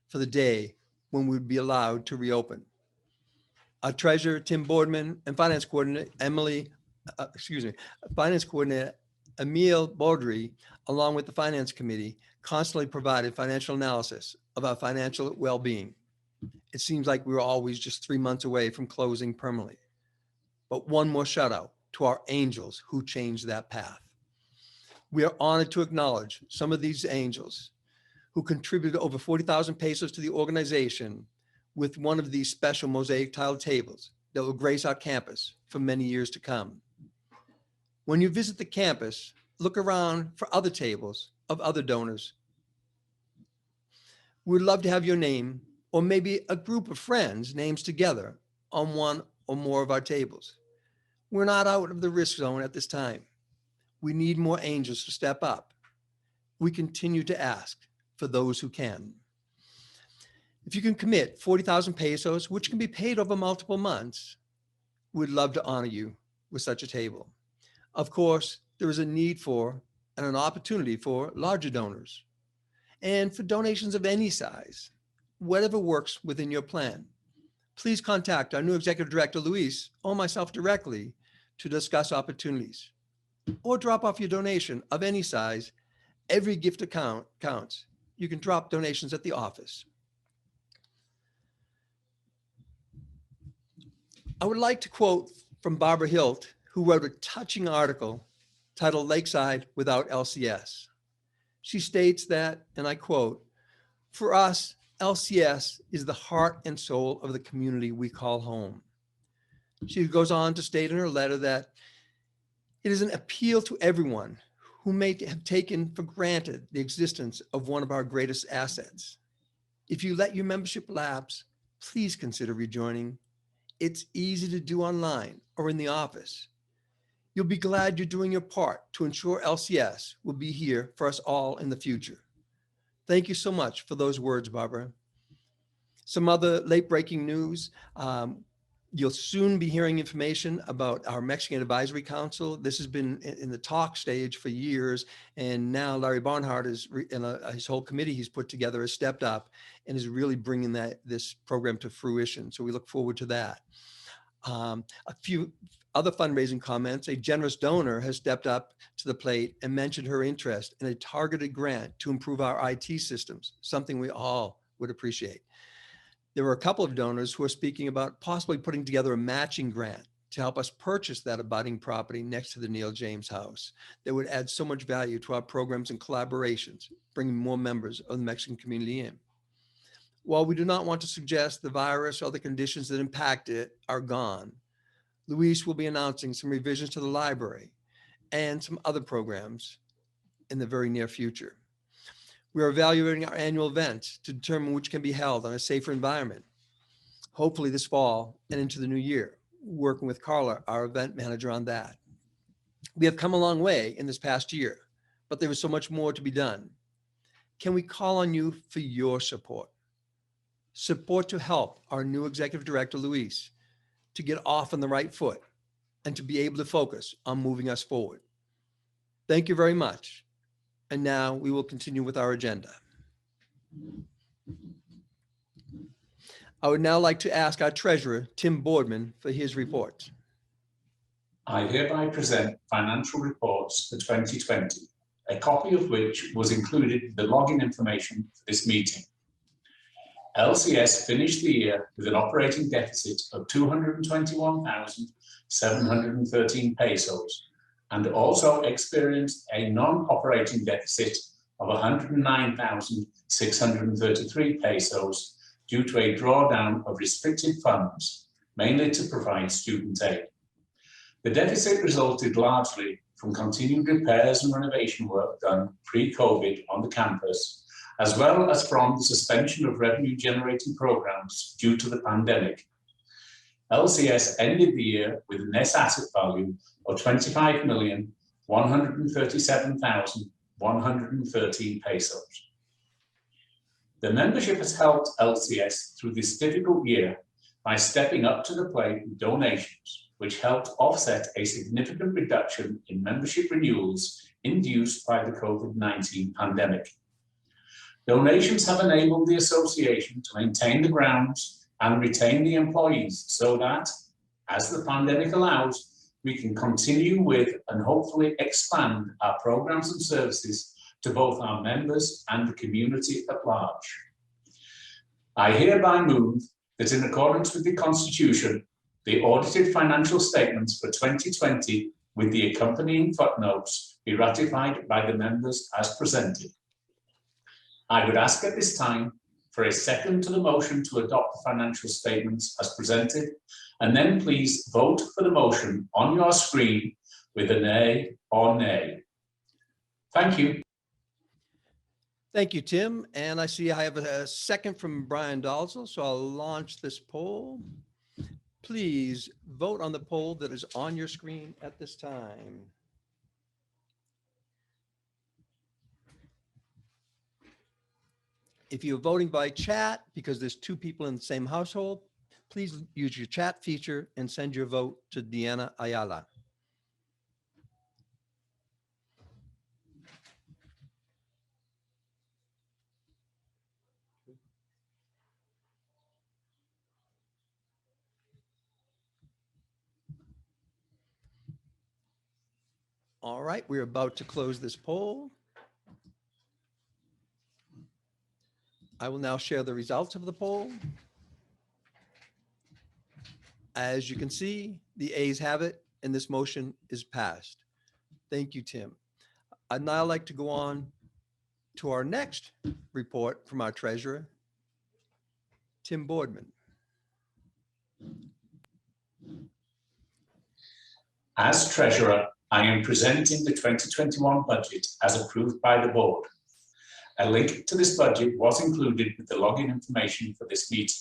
for the day when we would be allowed to reopen. Our treasurer, Tim Boardman, and finance coordinator, finance coordinator, Emile Baudry, along with the finance committee, constantly provided financial analysis of our financial well-being. It seems like we were always just 3 months away from closing permanently. But one more shout out to our angels who changed that path. We are honored to acknowledge some of these angels who contributed over 40,000 pesos to the organization with one of these special mosaic tile tables that will grace our campus for many years to come. When you visit the campus, look around for other tables of other donors. We'd love to have your name or maybe a group of friends' names together on one or more of our tables. We're not out of the risk zone at this time. We need more angels to step up. We continue to ask for those who can. If you can commit 40,000 pesos, which can be paid over multiple months, we'd love to honor you with such a table. Of course, there is a need for and an opportunity for larger donors and for donations of any size, whatever works within your plan. Please contact our new Executive Director, Luis, or myself directly to discuss opportunities, or drop off your donation of any size. Every gift account counts. You can drop donations at the office. I would like to quote from Barbara Hilt, who wrote a touching article titled Lakeside Without LCS. She states that, and I quote, "For us, LCS is the heart and soul of the community we call home." She goes on to state in her letter that it is an appeal to everyone who may have taken for granted the existence of one of our greatest assets. If you let your membership lapse, please consider rejoining. It's easy to do online or in the office. You'll be glad you're doing your part to ensure LCS will be here for us all in the future. Thank you so much for those words, Barbara. Some other late breaking news. You'll soon be hearing information about our Mexican Advisory Council. This has been in the talk stage for years, and now Larry Barnhardt is his whole committee he's put together has stepped up and is really bringing this program to fruition. So we look forward to that. A few other fundraising comments. A generous donor has stepped up to the plate and mentioned her interest in a targeted grant to improve our IT systems, something we all would appreciate. There were a couple of donors who are speaking about possibly putting together a matching grant to help us purchase that abutting property next to the Neil James House that would add so much value to our programs and collaborations, bringing more members of the Mexican community in. While we do not want to suggest the virus or the conditions that impact it are gone, Luis will be announcing some revisions to the library and some other programs in the very near future. We are evaluating our annual events to determine which can be held on a safer environment, hopefully this fall and into the new year, working with Carla, our event manager, on that. We have come a long way in this past year, but there is so much more to be done. Can we call on you for your support? Support to help our new executive director, Luis, to get off on the right foot and to be able to focus on moving us forward. Thank you very much. And now we will continue with our agenda. I would now like to ask our treasurer, Tim Boardman, for his report. I hereby present financial reports for 2020, a copy of which was included in the login information for this meeting. LCS finished the year with an operating deficit of 221,713 pesos and also experienced a non-operating deficit of 109,633 pesos due to a drawdown of restricted funds, mainly to provide student aid. The deficit resulted largely from continued repairs and renovation work done pre-COVID on the campus, as well as from the suspension of revenue-generating programs due to the pandemic. LCS ended the year with a net asset value of 25,137,113 pesos. The membership has helped LCS through this difficult year by stepping up to the plate with donations, which helped offset a significant reduction in membership renewals induced by the COVID-19 pandemic. Donations have enabled the association to maintain the grounds and retain the employees so that, as the pandemic allows, we can continue with and hopefully expand our programs and services to both our members and the community at large. I hereby move that, in accordance with the Constitution, the audited financial statements for 2020 with the accompanying footnotes be ratified by the members as presented. I would ask at this time for a second to the motion to adopt the financial statements as presented, and then please vote for the motion on your screen with a nay or nay. Thank you. Thank you, Tim. And I see I have a second from Brian Dalziel, so I'll launch this poll. Please vote on the poll that is on your screen at this time. If you're voting by chat, because there's two people in the same household, please use your chat feature and send your vote to Deanna Ayala. All right, we're about to close this poll. I will now share the results of the poll. As you can see, the ayes have it, and this motion is passed. Thank you, Tim. I'd now like to go on to our next report from our treasurer, Tim Boardman. As treasurer, I am presenting the 2021 budget as approved by the board. A link to this budget was included with the login information for this meeting.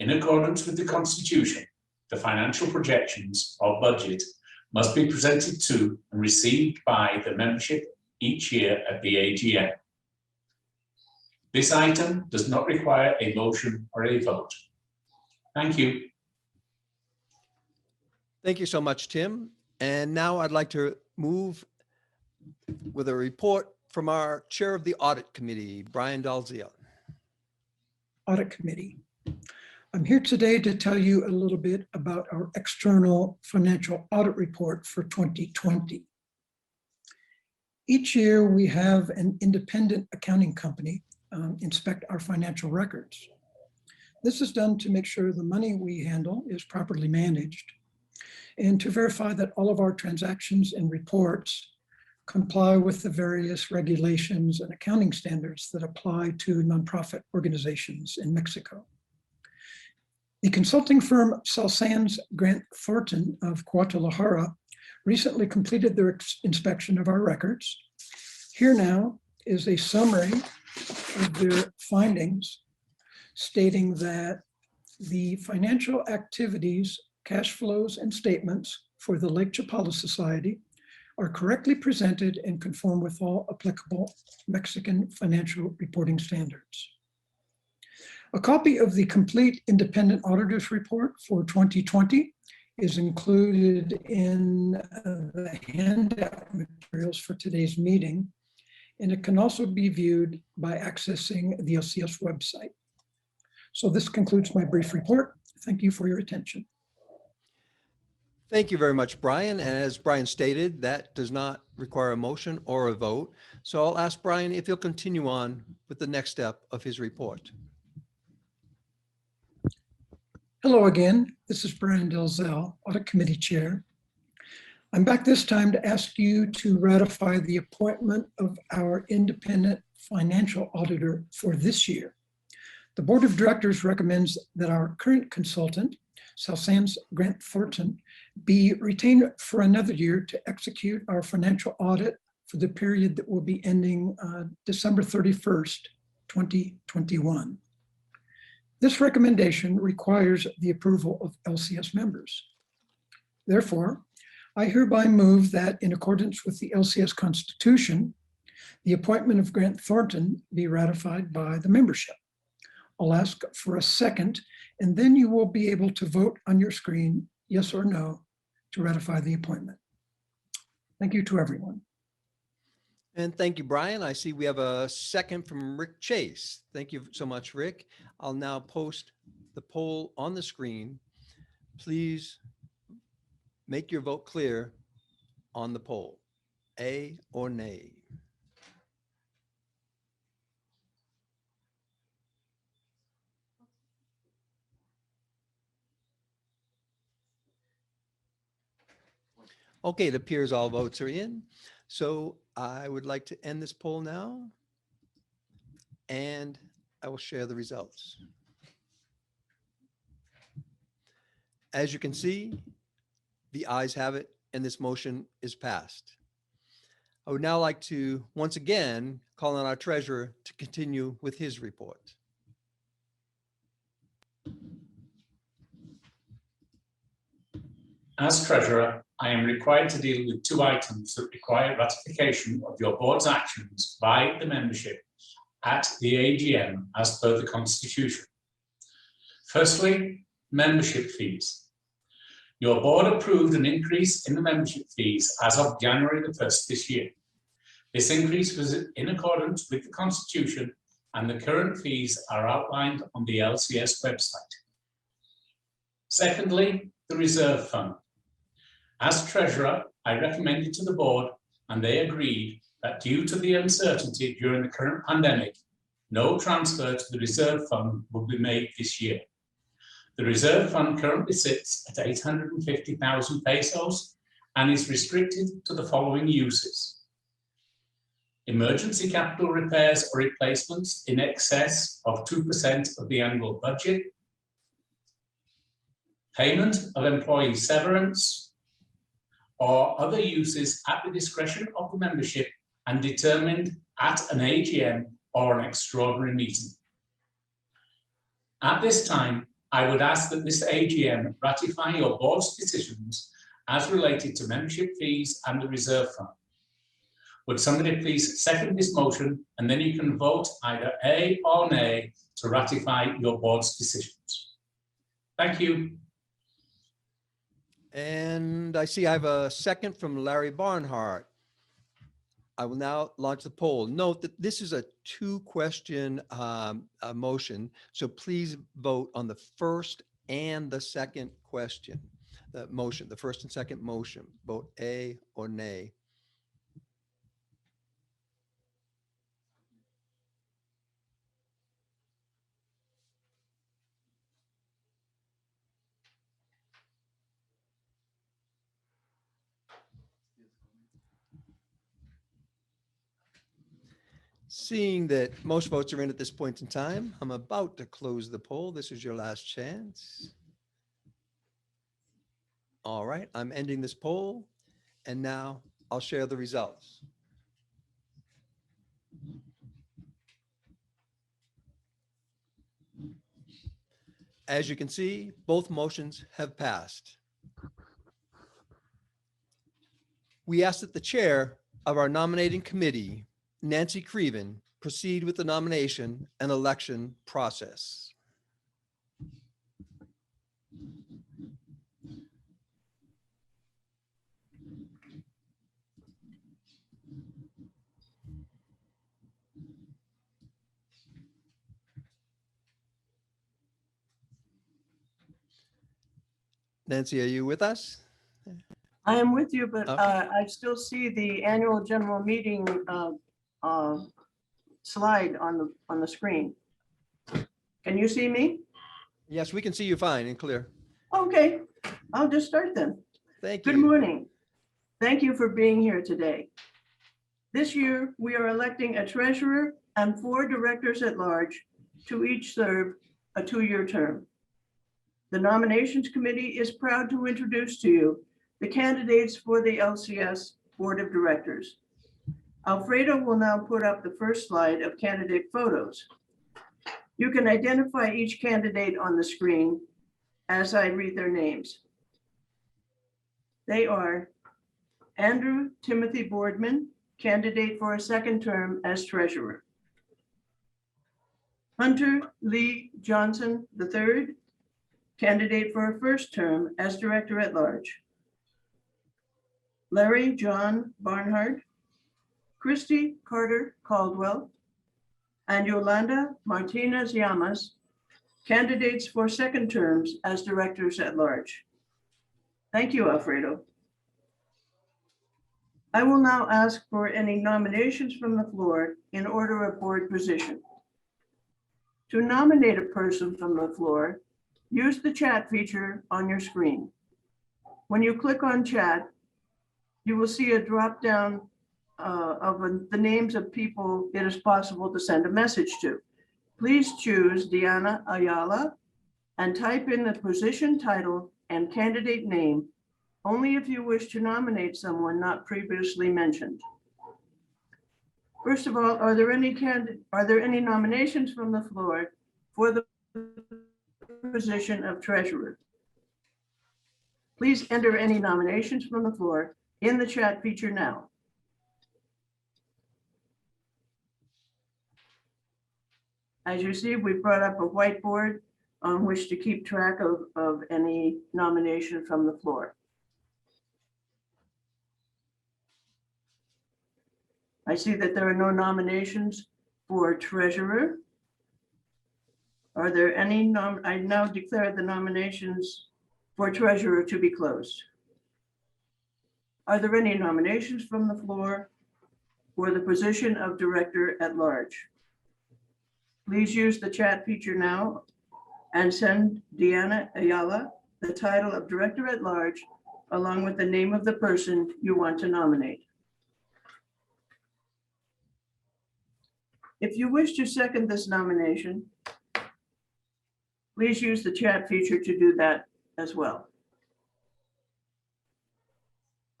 In accordance with the Constitution, the financial projections or budget must be presented to and received by the membership each year at the AGM. This item does not require a motion or a vote. Thank you. Thank you so much, Tim. And now I'd like to move with a report from our chair of the Audit Committee, Brian Dalziel. Audit Committee. I'm here today to tell you a little bit about our external financial audit report for 2020. Each year we have an independent accounting company inspect our financial records. This is done to make sure the money we handle is properly managed and to verify that all of our transactions and reports comply with the various regulations and accounting standards that apply to nonprofit organizations in Mexico. The consulting firm Salsands Grant Thornton of Guadalajara recently completed their inspection of our records. Here now is a summary of their findings, stating that the financial activities, cash flows, and statements for the Lake Chapala Society are correctly presented and conform with all applicable Mexican financial reporting standards. A copy of the complete independent auditor's report for 2020 is included in the handout materials for today's meeting, and it can also be viewed by accessing the LCS website. So this concludes my brief report. Thank you for your attention. Thank you very much, Brian. And as Brian stated, that does not require a motion or a vote. So I'll ask Brian if he'll continue on with the next step of his report. Hello again. This is Brian Dalziel, Audit Committee Chair. I'm back this time to ask you to ratify the appointment of our independent financial auditor for this year. The Board of Directors recommends that our current consultant, Salsands Grant Thornton, be retained for another year to execute our financial audit for the period that will be ending December 31st, 2021. This recommendation requires the approval of LCS members. Therefore, I hereby move that in accordance with the LCS Constitution, the appointment of Grant Thornton be ratified by the membership. I'll ask for a second, and then you will be able to vote on your screen, yes or no, to ratify the appointment. Thank you to everyone. And thank you, Brian. I see we have a second from Rick Chase. Thank you so much, Rick. I'll now post the poll on the screen. Please make your vote clear on the poll, A or nay. Okay, it appears all votes are in. So I would like to end this poll now, and I will share the results. As you can see, the ayes have it, and this motion is passed. I would now like to once again call on our treasurer to continue with his report. As treasurer, I am required to deal with two items that require ratification of your board's actions by the membership at the AGM as per the Constitution. Firstly, membership fees. Your board approved an increase in the membership fees as of January the 1st this year. This increase was in accordance with the Constitution, and the current fees are outlined on the LCS website. Secondly, the reserve fund. As treasurer, I recommended to the board, and they agreed, that due to the uncertainty during the current pandemic, no transfer to the reserve fund will be made this year. The reserve fund currently sits at 850,000 pesos and is restricted to the following uses: emergency capital repairs or replacements in excess of 2% of the annual budget, payment of employee severance, or other uses at the discretion of the membership and determined at an AGM or an extraordinary meeting. At this time, I would ask that this AGM ratify your board's decisions as related to membership fees and the reserve fund. Would somebody please second this motion, and then you can vote either A or nay to ratify your board's decisions. Thank you. And I see I have a second from Larry Barnhardt. I will now launch the poll. Note that this is a two-question motion, so please vote on the first and the second question. The motion, the first and second motion, vote A or nay. Seeing that most votes are in at this point in time, I'm about to close the poll. This is your last chance. All right, I'm ending this poll, and now I'll share the results. As you can see, both motions have passed. We ask that the chair of our nominating committee, Nancy Creevan, proceed with the nomination and election process. Nancy, are you with us? I am with you, but Okay. I still see the annual general meeting slide on the screen. Can you see me? Yes, we can see you fine and clear. Okay, I'll just start then. Thank you. Good morning. Thank you for being here today. This year, we are electing a treasurer and 4 directors at large to each serve a 2-year term. The nominations committee is proud to introduce to you the candidates for the LCS Board of Directors. Alfredo will now put up the first slide of candidate photos. You can identify each candidate on the screen as I read their names. They are Andrew Timothy Boardman, candidate for a 2nd term as treasurer. Hunter Lee Johnson III, candidate for a 1st term as director at large. Larry John Barnhardt, Christy Carter Caldwell, and Yolanda Martinez Llamas, candidates for 2nd terms as directors at large. Thank you, Alfredo. I will now ask for any nominations from the floor in order of board position. To nominate a person from the floor, use the chat feature on your screen. When you click on chat, you will see a drop down of the names of people it is possible to send a message to. Please choose Diana Ayala and type in the position title and candidate name only if you wish to nominate someone not previously mentioned. First of all, are there any nominations from the floor for the position of treasurer? Please enter any nominations from the floor in the chat feature now. As you see, we brought up a whiteboard on which to keep track of any nomination from the floor. I see that there are no nominations for treasurer. Are there any I now declare the nominations for treasurer to be closed. Are there any nominations from the floor for the position of director at large? Please use the chat feature now and send Diana Ayala the title of director at large along with the name of the person you want to nominate. If you wish to second this nomination, please use the chat feature to do that as well.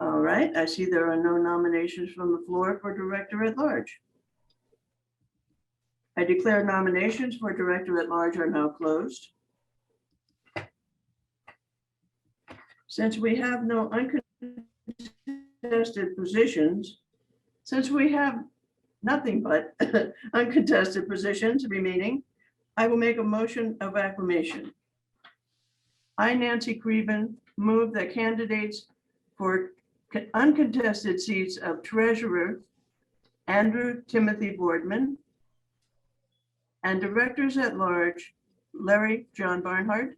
All right, I see there are no nominations from the floor for director at large. I declare nominations for director at large are now closed. Since we have no uncontested positions, since we have nothing but uncontested positions remaining, I will make a motion of acclamation. I, Nancy Creevan, move that candidates for uncontested seats of treasurer Andrew Timothy Boardman and directors at large Larry John Barnhardt,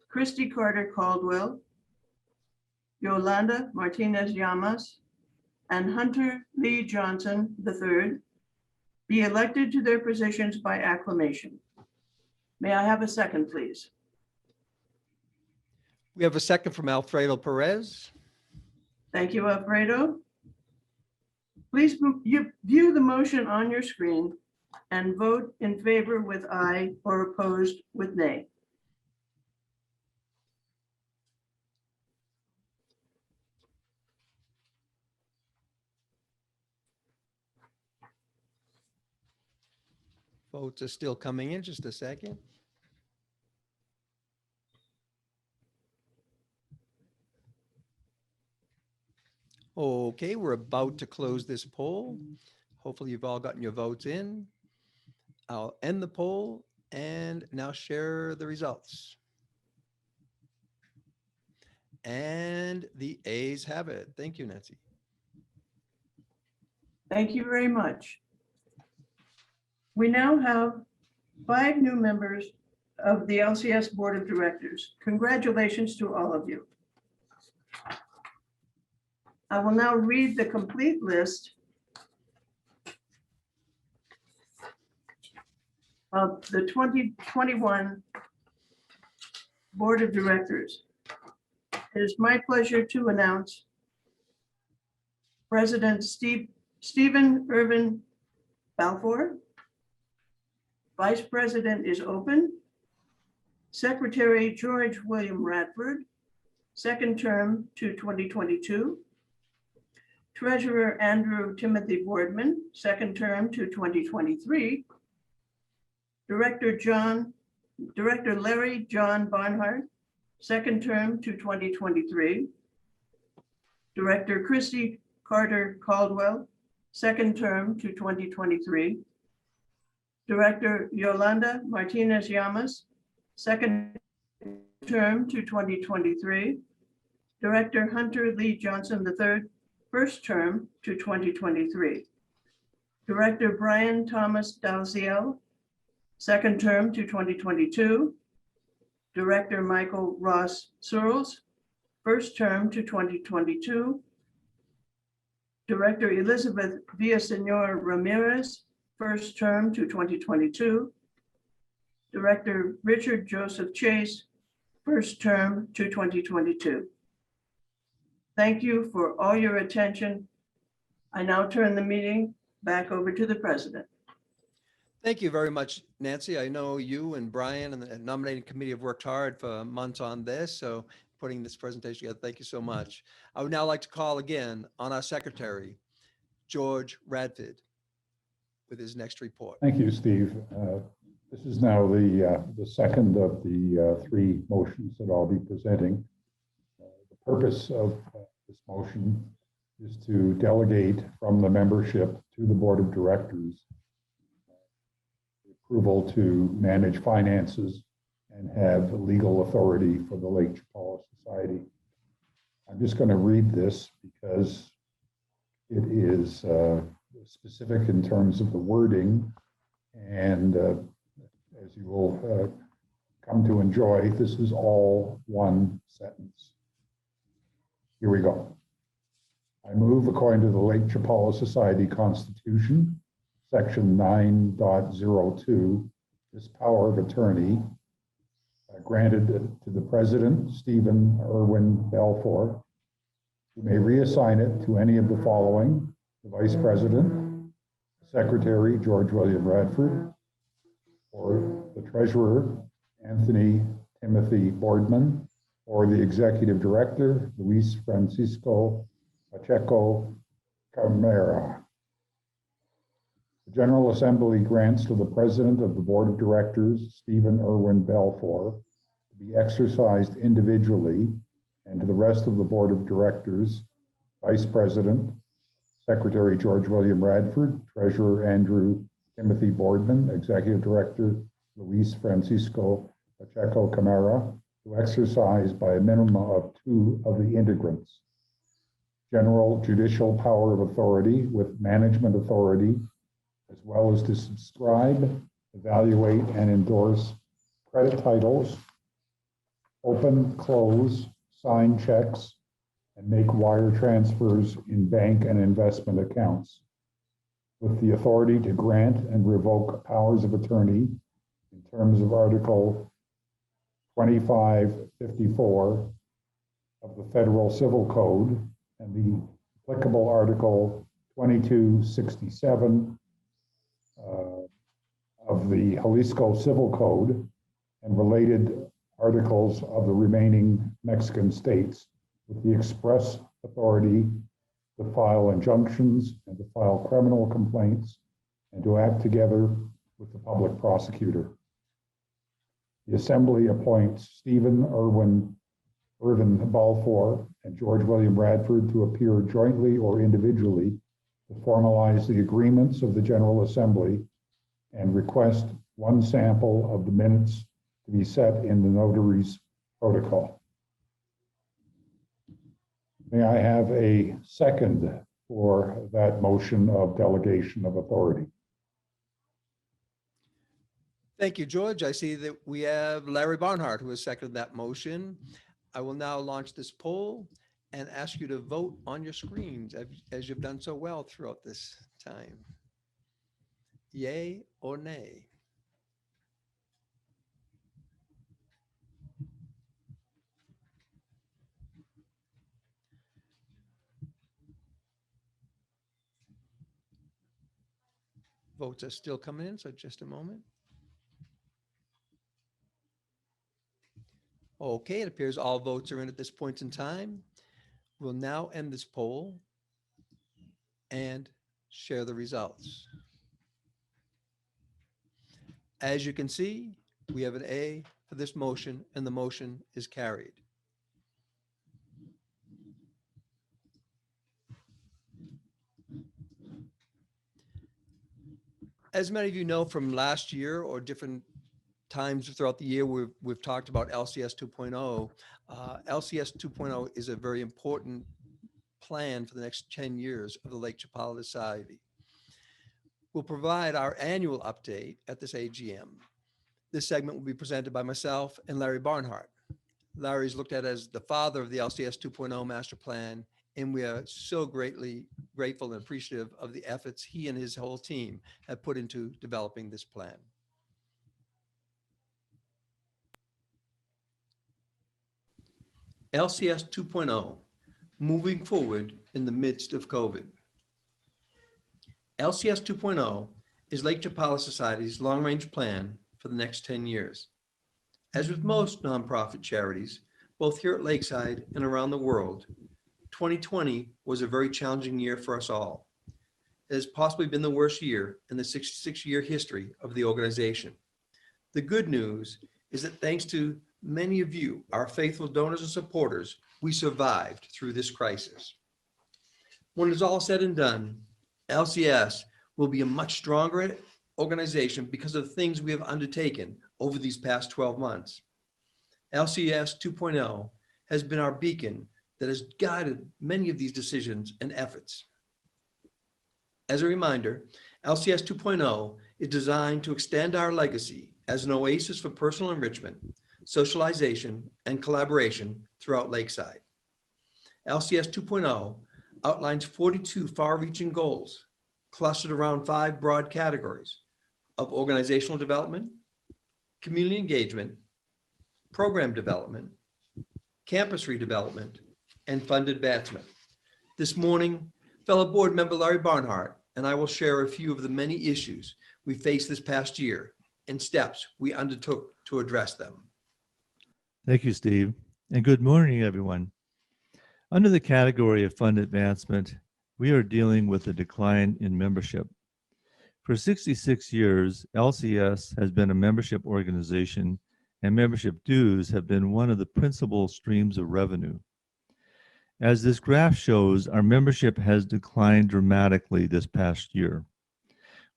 Christy Carter Caldwell, Yolanda Martinez Llamas, and Hunter Lee Johnson III be elected to their positions by acclamation. May I have a second, please? We have a second from Alfredo Perez. Thank you, Alfredo. Please view the motion on your screen and vote in favor with aye or opposed with nay. Votes are still coming in, just a second. Okay, we're about to close this poll. Hopefully you've all gotten your votes in. I'll end the poll and now share the results. And the A's have it. Thank you, Nancy. Thank you very much. We now have 5 new members of the LCS Board of Directors. Congratulations to all of you. I will now read the complete list of the 2021 Board of Directors. It is my pleasure to announce President Stephen Irvin Balfour. Vice President is open. Secretary George William Radford, second term to 2022. Treasurer Andrew Timothy Boardman, second term to 2023. Director Larry John Barnhardt, second term to 2023. Director Christy Carter Caldwell, second term to 2023. Director Yolanda Martinez Llamas, second term to 2023. Director Hunter Lee Johnson III, first term to 2023. Director Brian Thomas Dalziel, second term to 2022. Director Michael Ross Searles, first term to 2022. Director Elizabeth Villaseñor Ramirez, first term to 2022. Director Richard Joseph Chase, first term to 2022. Thank you for all your attention. I now turn the meeting back over to the president. Thank you very much, Nancy. I know you and Brian and the nominating committee have worked hard for months on this, so putting this presentation together, thank you so much. I would now like to call again on our secretary, George Radford, with his next report. Thank you, Steve. This is now the second of the 3 motions that I'll be presenting. The purpose of this motion is to delegate from the membership to the Board of Directors the approval to manage finances and have legal authority for the 𝐀𝐍𝐍𝐿𝐄 Society. I'm just going to read this because it is specific in terms of the wording, and as you will come to enjoy, this is all one sentence. Here we go. I move, according to the 𝐂𝐍𝐍𝐿𝐄 Society Constitution, Section 9.02, this power of attorney granted to the President, Stephen Irwin Balfour, who may reassign it to any of the following: the Vice President, Secretary George William Radford, or the Treasurer Anthony Timothy Boardman, or the Executive Director Luis Francisco Pacheco Camara. The General Assembly grants to the President of the Board of Directors, Stephen Irwin Balfour, to be exercised individually, and to the rest of the Board of Directors, Vice President, Secretary George William Radford, Treasurer Andrew Timothy Boardman, Executive Director Luis Francisco Pacheco Camara, to exercise by a minimum of 2 of the integrants general judicial power of authority with management authority, as well as to subscribe, evaluate, and endorse credit titles, open, close, sign checks, and make wire transfers in bank and investment accounts, with the authority to grant and revoke powers of attorney in terms of Article 2554 of the Federal Civil Code and the applicable Article 2267 of the Jalisco Civil Code and related articles of the remaining Mexican states with the express authority to file injunctions and to file criminal complaints and to act together with the public prosecutor. The Assembly appoints Stephen Irwin Balfour and George William Bradford to appear jointly or individually to formalize the agreements of the General Assembly and request one sample of the minutes to be set in the notary's protocol. May I have a second for that motion of delegation of authority? Thank you, George. I see that we have Larry Barnhardt who has seconded that motion. I will now launch this poll and ask you to vote on your screens as you've done so well throughout this time. Yay or nay? Votes are still coming in, so just a moment. Okay, it appears all votes are in at this point in time. We'll now end this poll and share the results. As you can see, we have an A for this motion, and the motion is carried. As many of you know from last year or different times throughout the year, we've talked about LCS 2.0. LCS 2.0 is a very important plan for the next 10 years of the Lake Chapala Society. We'll provide our annual update at this AGM. This segment will be presented by myself and Larry Barnhardt. Larry's looked at as the father of the LCS 2.0 master plan, and we are so grateful and appreciative of the efforts he and his whole team have put into developing this plan. LCS 2.0, moving forward in the midst of COVID. LCS 2.0 is Lake Chapala Society's long-range plan for the next 10 years. As with most nonprofit charities, both here at Lakeside and around the world, 2020 was a very challenging year for us all. It has possibly been the worst year in the 66-year history of the organization. The good news is that thanks to many of you, our faithful donors and supporters, we survived through this crisis. When it's all said and done, LCS will be a much stronger organization because of the things we have undertaken over these past 12 months. LCS 2.0 has been our beacon that has guided many of these decisions and efforts. As a reminder, LCS 2.0 is designed to extend our legacy as an oasis for personal enrichment, socialization, and collaboration throughout Lakeside. LCS 2.0 outlines 42 far-reaching goals clustered around 5 broad categories of organizational development, community engagement, program development, campus redevelopment, and fund advancement. This morning, fellow board member Larry Barnhardt and I will share a few of the many issues we faced this past year and steps we undertook to address them. Thank you, Steve, and good morning, everyone. Under the category of fund advancement, we are dealing with a decline in membership. For 66 years, LCS has been a membership organization, and membership dues have been one of the principal streams of revenue. As this graph shows, our membership has declined dramatically this past year.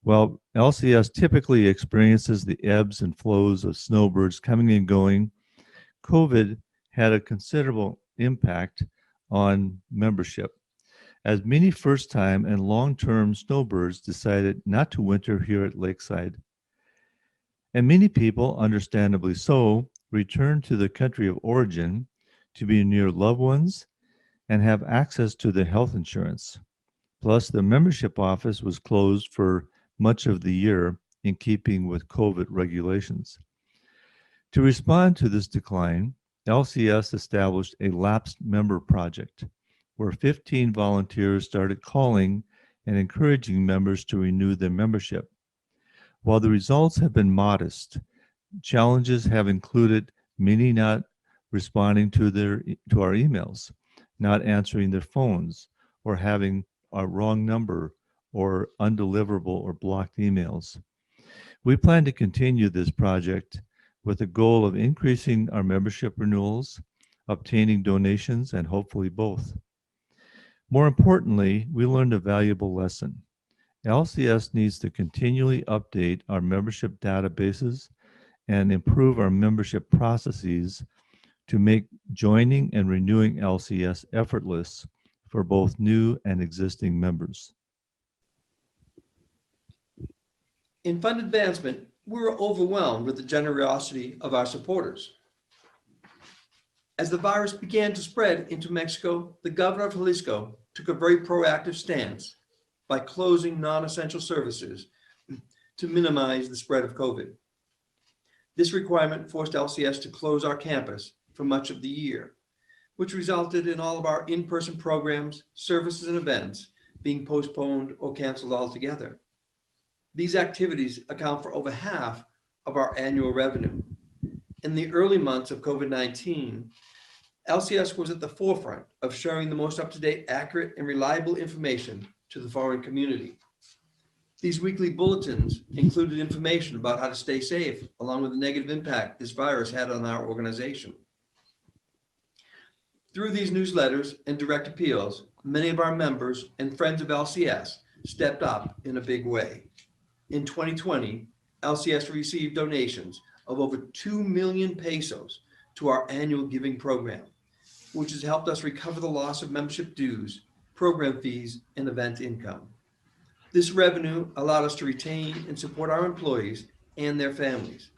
While LCS typically experiences the ebbs and flows of snowbirds coming and going, COVID had a considerable impact on membership, as many first-time and long-term snowbirds decided not to winter here at Lakeside. And many people, understandably so, returned to the country of origin to be near loved ones and have access to their health insurance. Plus, the membership office was closed for much of the year in keeping with COVID regulations. To respond to this decline, LCS established a lapsed member project where 15 volunteers started calling and encouraging members to renew their membership. While the results have been modest, challenges have included many not responding to our emails, not answering their phones, or having a wrong number or undeliverable or blocked emails. We plan to continue this project with the goal of increasing our membership renewals, obtaining donations, and hopefully both. More importantly, we learned a valuable lesson. LCS needs to continually update our membership databases and improve our membership processes to make joining and renewing LCS effortless for both new and existing members. In fund advancement, we were overwhelmed with the generosity of our supporters. As the virus began to spread into Mexico, the governor of Jalisco took a very proactive stance by closing non-essential services to minimize the spread of COVID. This requirement forced LCS to close our campus for much of the year, which resulted in all of our in-person programs, services, and events being postponed or canceled altogether. These activities account for over half of our annual revenue. In the early months of COVID-19, LCS was at the forefront of sharing the most up-to-date, accurate, and reliable information to the foreign community. These weekly bulletins included information about how to stay safe, along with the negative impact this virus had on our organization. Through these newsletters and direct appeals, many of our members and friends of LCS stepped up in a big way. In 2020, LCS received donations of over 2 million pesos to our annual giving program, which has helped us recover the loss of membership dues, program fees, and event income. This revenue allowed us to retain and support our employees and their families.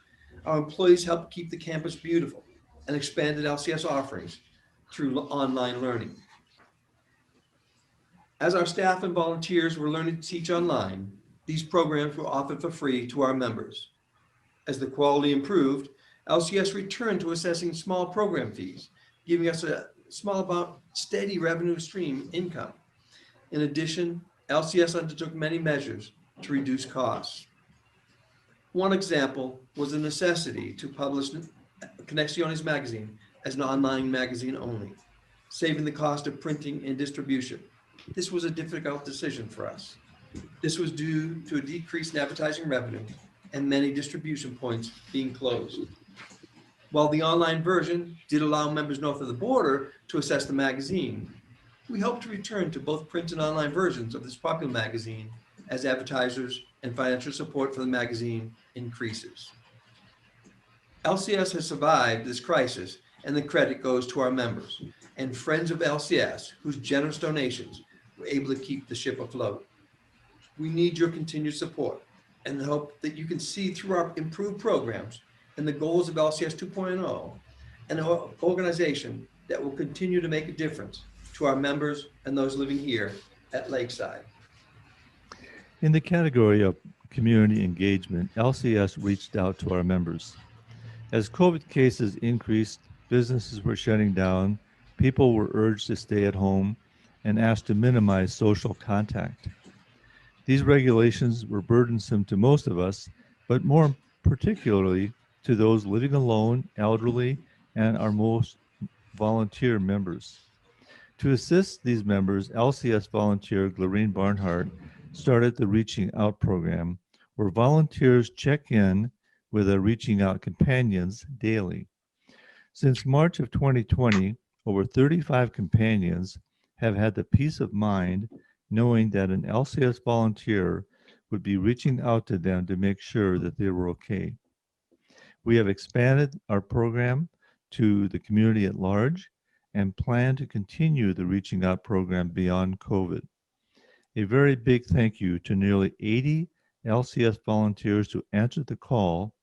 Our employees helped keep the campus beautiful and expanded LCS offerings through online learning. As our staff and volunteers were learning to teach online, these programs were offered for free to our members. As the quality improved, LCS returned to assessing small program fees, giving us a small amount steady revenue stream income. In addition, LCS undertook many measures to reduce costs. One example was the necessity to publish 𝐀𝐍𝐍𝐍𝐿 magazine as an online magazine only, saving the cost of printing and distribution. This was a difficult decision for us. This was due to a decrease in advertising revenue and many distribution points being closed. While the online version did allow members north of the border to access the magazine, we hope to return to both print and online versions of this popular magazine as advertisers and financial support for the magazine increases. LCS has survived this crisis, and the credit goes to our members and friends of LCS whose generous donations were able to keep the ship afloat. We need your continued support and hope that you can see through our improved programs and the goals of LCS 2.0 and an organization that will continue to make a difference to our members and those living here at Lakeside. In the category of community engagement, LCS reached out to our members. As COVID cases increased, businesses were shutting down, people were urged to stay at home and asked to minimize social contact. These regulations were burdensome to most of us, but more particularly to those living alone, elderly, and our most volunteer members. To assist these members, LCS volunteer Glorine Barnhardt started the Reaching Out program, where volunteers check in with their Reaching Out companions daily. Since March of 2020, over 35 companions have had the peace of mind knowing that an LCS volunteer would be reaching out to them to make sure that they were okay. We have expanded our program to the community at large and plan to continue the Reaching Out program beyond COVID. A very big thank you to nearly 80 LCS volunteers who answered the call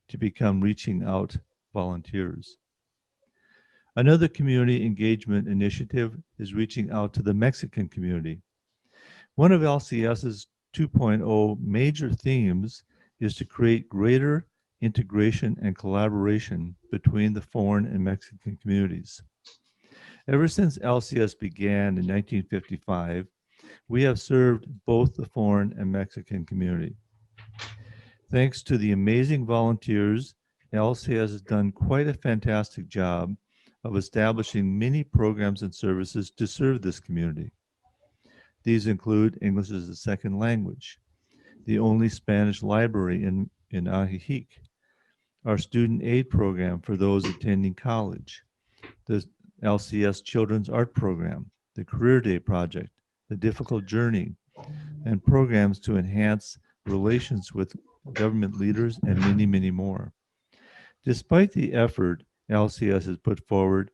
to become Reaching Out volunteers. Another community engagement initiative is reaching out to the Mexican community. One of LCS's 2.0 major themes is to create greater integration and collaboration between the foreign and Mexican communities. Ever since LCS began in 1955, We have served both the foreign and Mexican community. Thanks to the amazing volunteers, LCS has done quite a fantastic job of establishing many programs and services to serve this community. These include English as a second language, the only Spanish library in 𝐂𝐻𝐻𝐾, our student aid program for those attending college, the LCS Children's Art Program, the Career Day Project, the Difficult Journey, and programs to enhance relations with government leaders, and many, many more. Despite the effort LCS has put forward,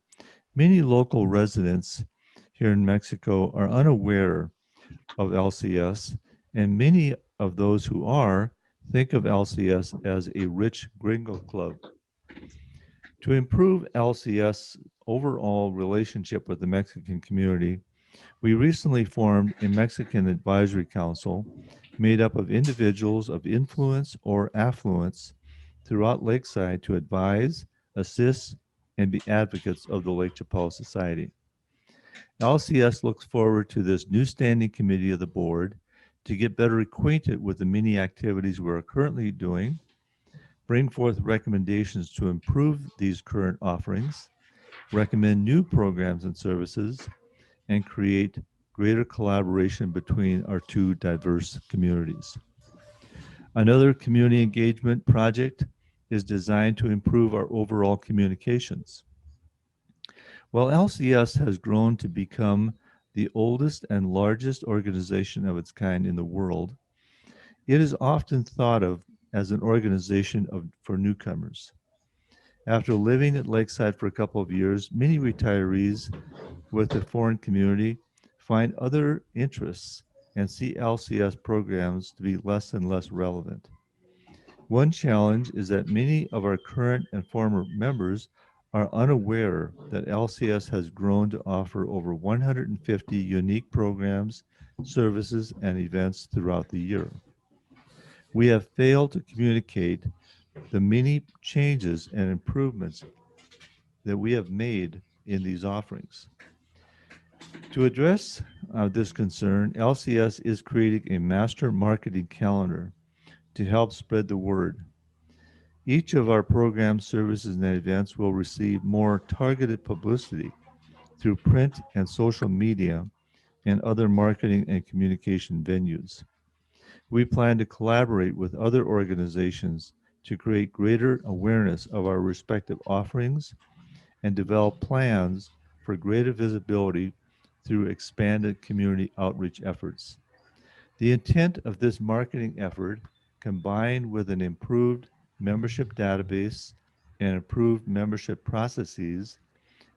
many local residents here in Mexico are unaware of LCS, and many of those who are think of LCS as a rich gringo club. To improve LCS' overall relationship with the Mexican community, we recently formed a Mexican Advisory Council made up of individuals of influence or affluence throughout Lakeside to advise, assist, and be advocates of the Lake Chapala Society. LCS looks forward to this new standing committee of the board to get better acquainted with the many activities we are currently doing, bring forth recommendations to improve these current offerings, recommend new programs and services, and create greater collaboration between our two diverse communities. Another community engagement project is designed to improve our overall communications. While LCS has grown to become the oldest and largest organization of its kind in the world, it is often thought of as an organization for newcomers. After living at Lakeside for a couple of years, many retirees with the foreign community find other interests and see LCS programs to be less and less relevant. One challenge is that many of our current and former members are unaware that LCS has grown to offer over 150 unique programs, services, and events throughout the year. We have failed to communicate the many changes and improvements that we have made in these offerings. To address this concern, LCS is creating a master marketing calendar to help spread the word. Each of our programs, services, and events will receive more targeted publicity through print and social media and other marketing and communication venues. We plan to collaborate with other organizations to create greater awareness of our respective offerings and develop plans for greater visibility through expanded community outreach efforts. The intent of this marketing effort, combined with an improved membership database and improved membership processes,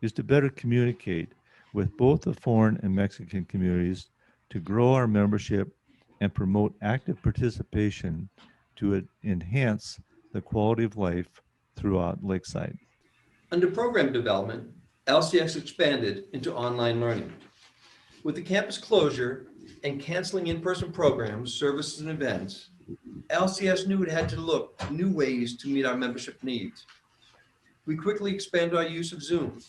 is to better communicate with both the foreign and Mexican communities to grow our membership and promote active participation to enhance the quality of life throughout Lakeside. Under program development, LCS expanded into online learning. With the campus closure and canceling in-person programs, services, and events, LCS knew it had to look new ways to meet our membership needs. We quickly expanded our use of Zoom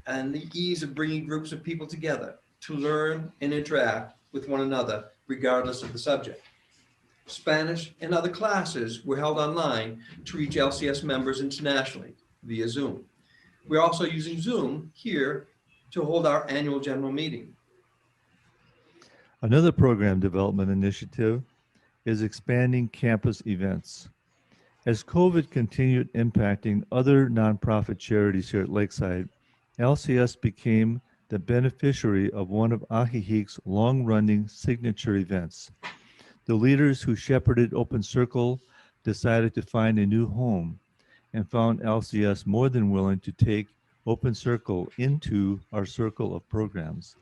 and the ease of bringing groups of people together to learn and interact with one another regardless of the subject. Spanish and other classes were held online to reach LCS members internationally via Zoom. We're also using Zoom here to hold our annual general meeting. Another program development initiative is expanding campus events. As COVID continued impacting other nonprofit charities here at Lakeside, LCS became the beneficiary of one of 𝐂𝐻𝐻𝐾's long-running signature events. The leaders who shepherded Open Circle decided to find a new home and found LCS more than willing to take Open Circle into our circle of programs.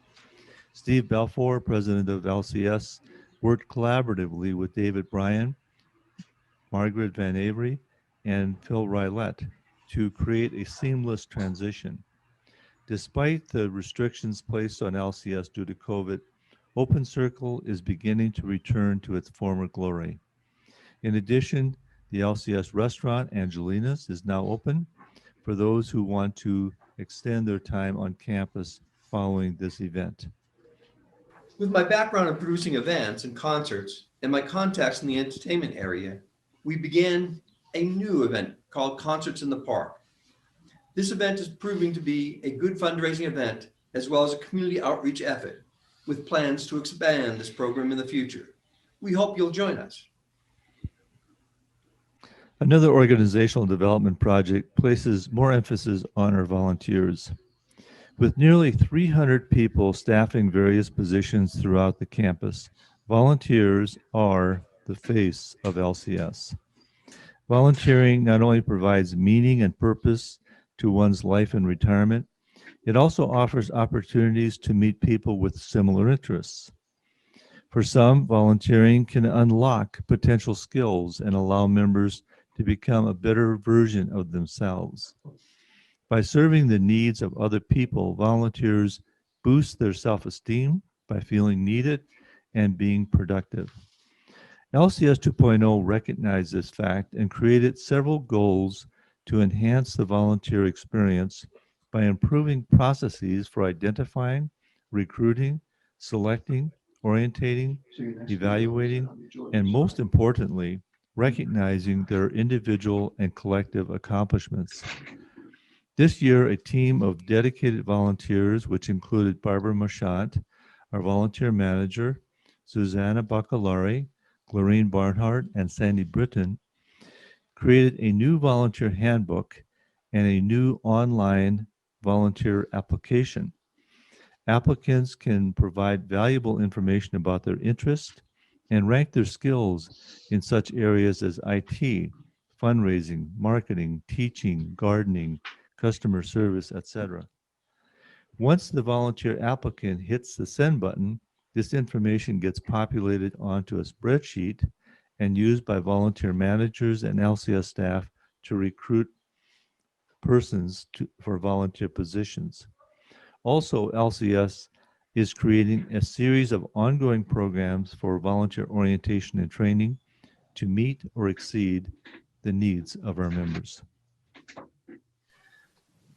Steve Balfour, president of LCS, worked collaboratively with David Bryan, Margaret Van Avery, and Phil Rylett to create a seamless transition. Despite the restrictions placed on LCS due to COVID, Open Circle is beginning to return to its former glory. In addition, the LCS restaurant, Angelina's, is now open for those who want to extend their time on campus following this event. With my background in producing events and concerts and my contacts in the entertainment area, we began a new event called Concerts in the Park. This event is proving to be a good fundraising event as well as a community outreach effort with plans to expand this program in the future. We hope you'll join us. Another organizational development project places more emphasis on our volunteers. With nearly 300 people staffing various positions throughout the campus, volunteers are the face of LCS. Volunteering not only provides meaning and purpose to one's life in retirement, it also offers opportunities to meet people with similar interests. For some, volunteering can unlock potential skills and allow members to become a better version of themselves. By serving the needs of other people, volunteers boost their self-esteem by feeling needed and being productive. LCS 2.0 recognized this fact and created several goals to enhance the volunteer experience by improving processes for identifying, recruiting, selecting, orientating, evaluating, and most importantly, recognizing their individual and collective accomplishments. This year, a team of dedicated volunteers, which included Barbara Marchant, our volunteer manager, Susanna Bacalari, Glorine Barnhardt, and Sandy Britton, created a new volunteer handbook and a new online volunteer application. Applicants can provide valuable information about their interests and rank their skills in such areas as IT, fundraising, marketing, teaching, gardening, customer service, etc. Once the volunteer applicant hits the send button, this information gets populated onto a spreadsheet and used by volunteer managers and LCS staff to recruit persons for volunteer positions. Also, LCS is creating a series of ongoing programs for volunteer orientation and training to meet or exceed the needs of our members.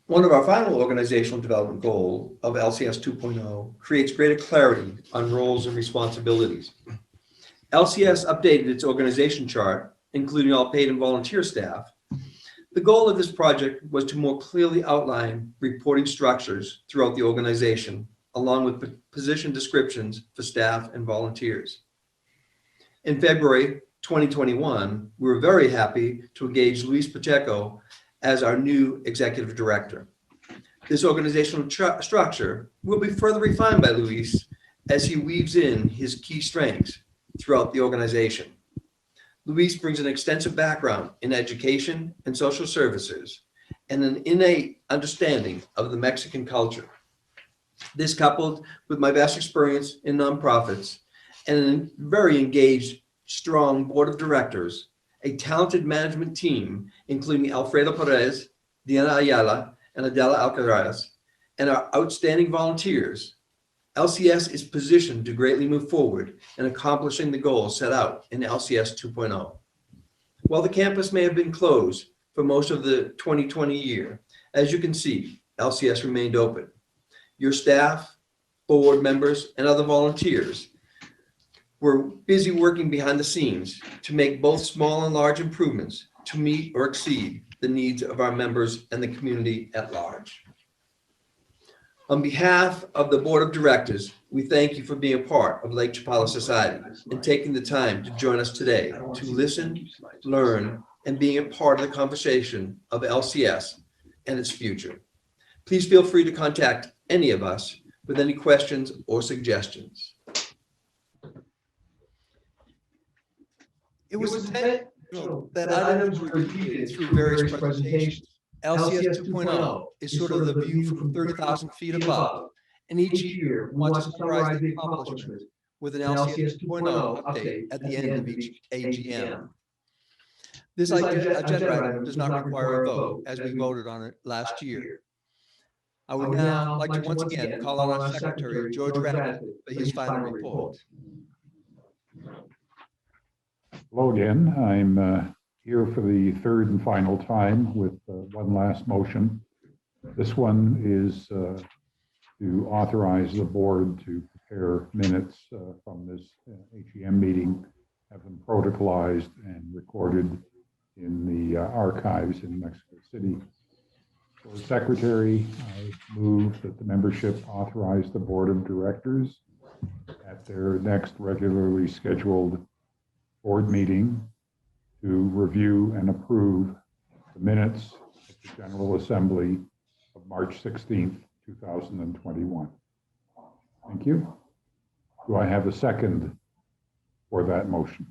One of our final organizational development goals of LCS 2.0 creates greater clarity on roles and responsibilities. LCS updated its organization chart, including all paid and volunteer staff. The goal of this project was to more clearly outline reporting structures throughout the organization, along with position descriptions for staff and volunteers. In February 2021, we were very happy to engage Luis Pacheco as our new executive director. This organizational structure will be further refined by Luis as he weaves in his key strengths throughout the organization. Luis brings an extensive background in education and social services and an innate understanding of the Mexican culture. This, coupled with my vast experience in nonprofits and a very engaged, strong board of directors, a talented management team, including Alfredo Perez, Diana Ayala, and Adela Alcaraz, and our outstanding volunteers, LCS is positioned to greatly move forward in accomplishing the goals set out in LCS 2.0. While the campus may have been closed for most of the 2020 year, as you can see, LCS remained open. Your staff, board members, and other volunteers were busy working behind the scenes to make both small and large improvements to meet or exceed the needs of our members and the community at large. On behalf of the board of directors, we thank you for being a part of Lake Chapala Society and taking the time to join us today to listen, learn, and being a part of the conversation of LCS and its future. Please feel free to contact any of us with any questions or suggestions. It was intentional that items were repeated through various presentations. LCS 2.0 is sort of the view from 30,000 feet above, and each year we want to summarize the accomplishments with an LCS 2.0 update at the end of each AGM. This agenda item does not require a vote, as we voted on it last year. I would now like to once again call on our Secretary, George Radcliffe, for his final report. Hello again. I'm here for the third and final time with one last motion. This one is to authorize the board to prepare minutes from this AGM meeting, have them protocolized and recorded in the archives in Mexico City. For secretary, I move that the membership authorize the board of directors at their next regularly scheduled board meeting to review and approve the minutes of the General Assembly of March 16th, 2021. Thank you. Do I have a second for that motion?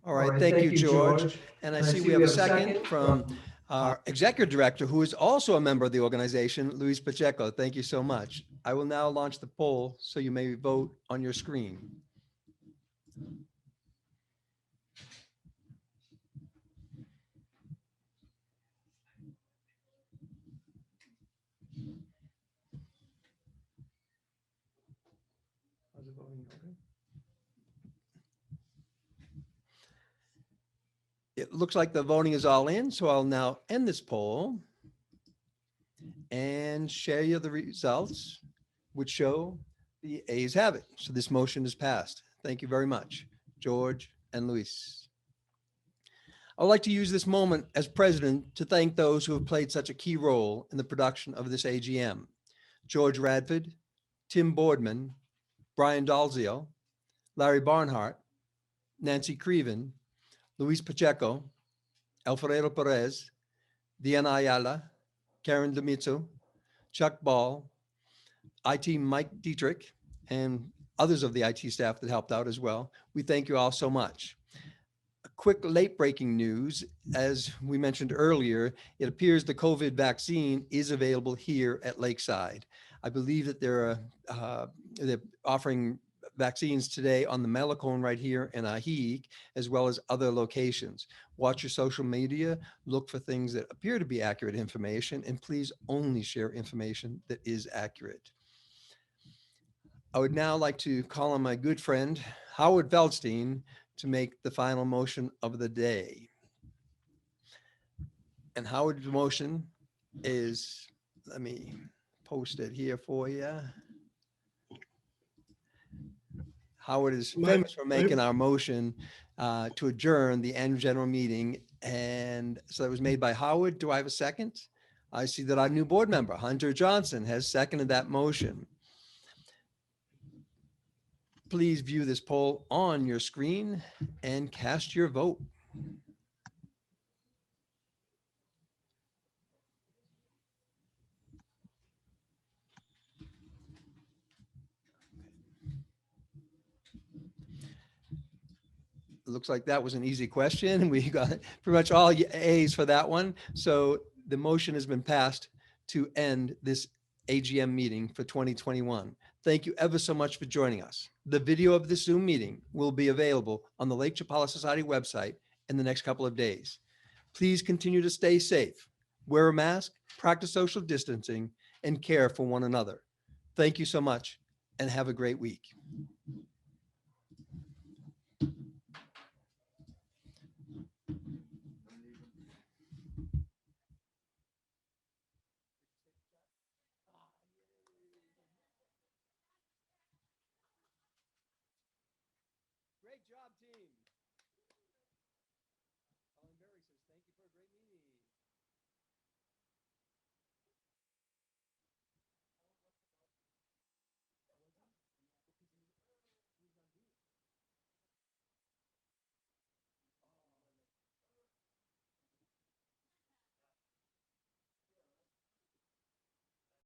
All right, thank you, George. And I see we have a second from our executive director, who is also a member of the organization, Luis Pacheco. Thank you so much. I will now launch the poll so you may vote on your screen. How's the voting going? It looks like the voting is all in, so I'll now end this poll and share you the results, which show the ayes have it. So this motion is passed. Thank you very much, George and Luis. I would like to use this moment as president to thank those who have played such a key role in the production of this AGM. George Radford, Tim Boardman, Brian Dalziel, Larry Barnhardt, Nancy Creevan, Luis Pacheco, Alfredo Perez, Diana Ayala, Karen Demitsu, Chuck Ball, IT Mike Dietrich, and others of the IT staff that helped out as well. We thank you all so much. A quick late breaking news, as we mentioned earlier, it appears the COVID vaccine is available here at Lakeside. I believe that they're offering vaccines today on the Malecon right here in Ahic, as well as other locations. Watch your social media, look for things that appear to be accurate information, and please only share information that is accurate. I would now like to call on my good friend, Howard Feldstein, to make the final motion of the day. And Howard's motion is, let me post it here for you. Howard is famous for making our motion to adjourn the annual general meeting. And so that was made by Howard. Do I have a second? I see that our new board member, Hunter Johnson, has seconded that motion. Please view this poll on your screen and cast your vote. It looks like that was an easy question. We got pretty much all A's for that one. So the motion has been passed to end this AGM meeting for 2021. Thank you ever so much for joining us. The video of this Zoom meeting will be available on the Lake Chapala Society website in the next couple of days. Please continue to stay safe, wear a mask, practice social distancing, and care for one another. Thank you so much and have a great week. Great job, team.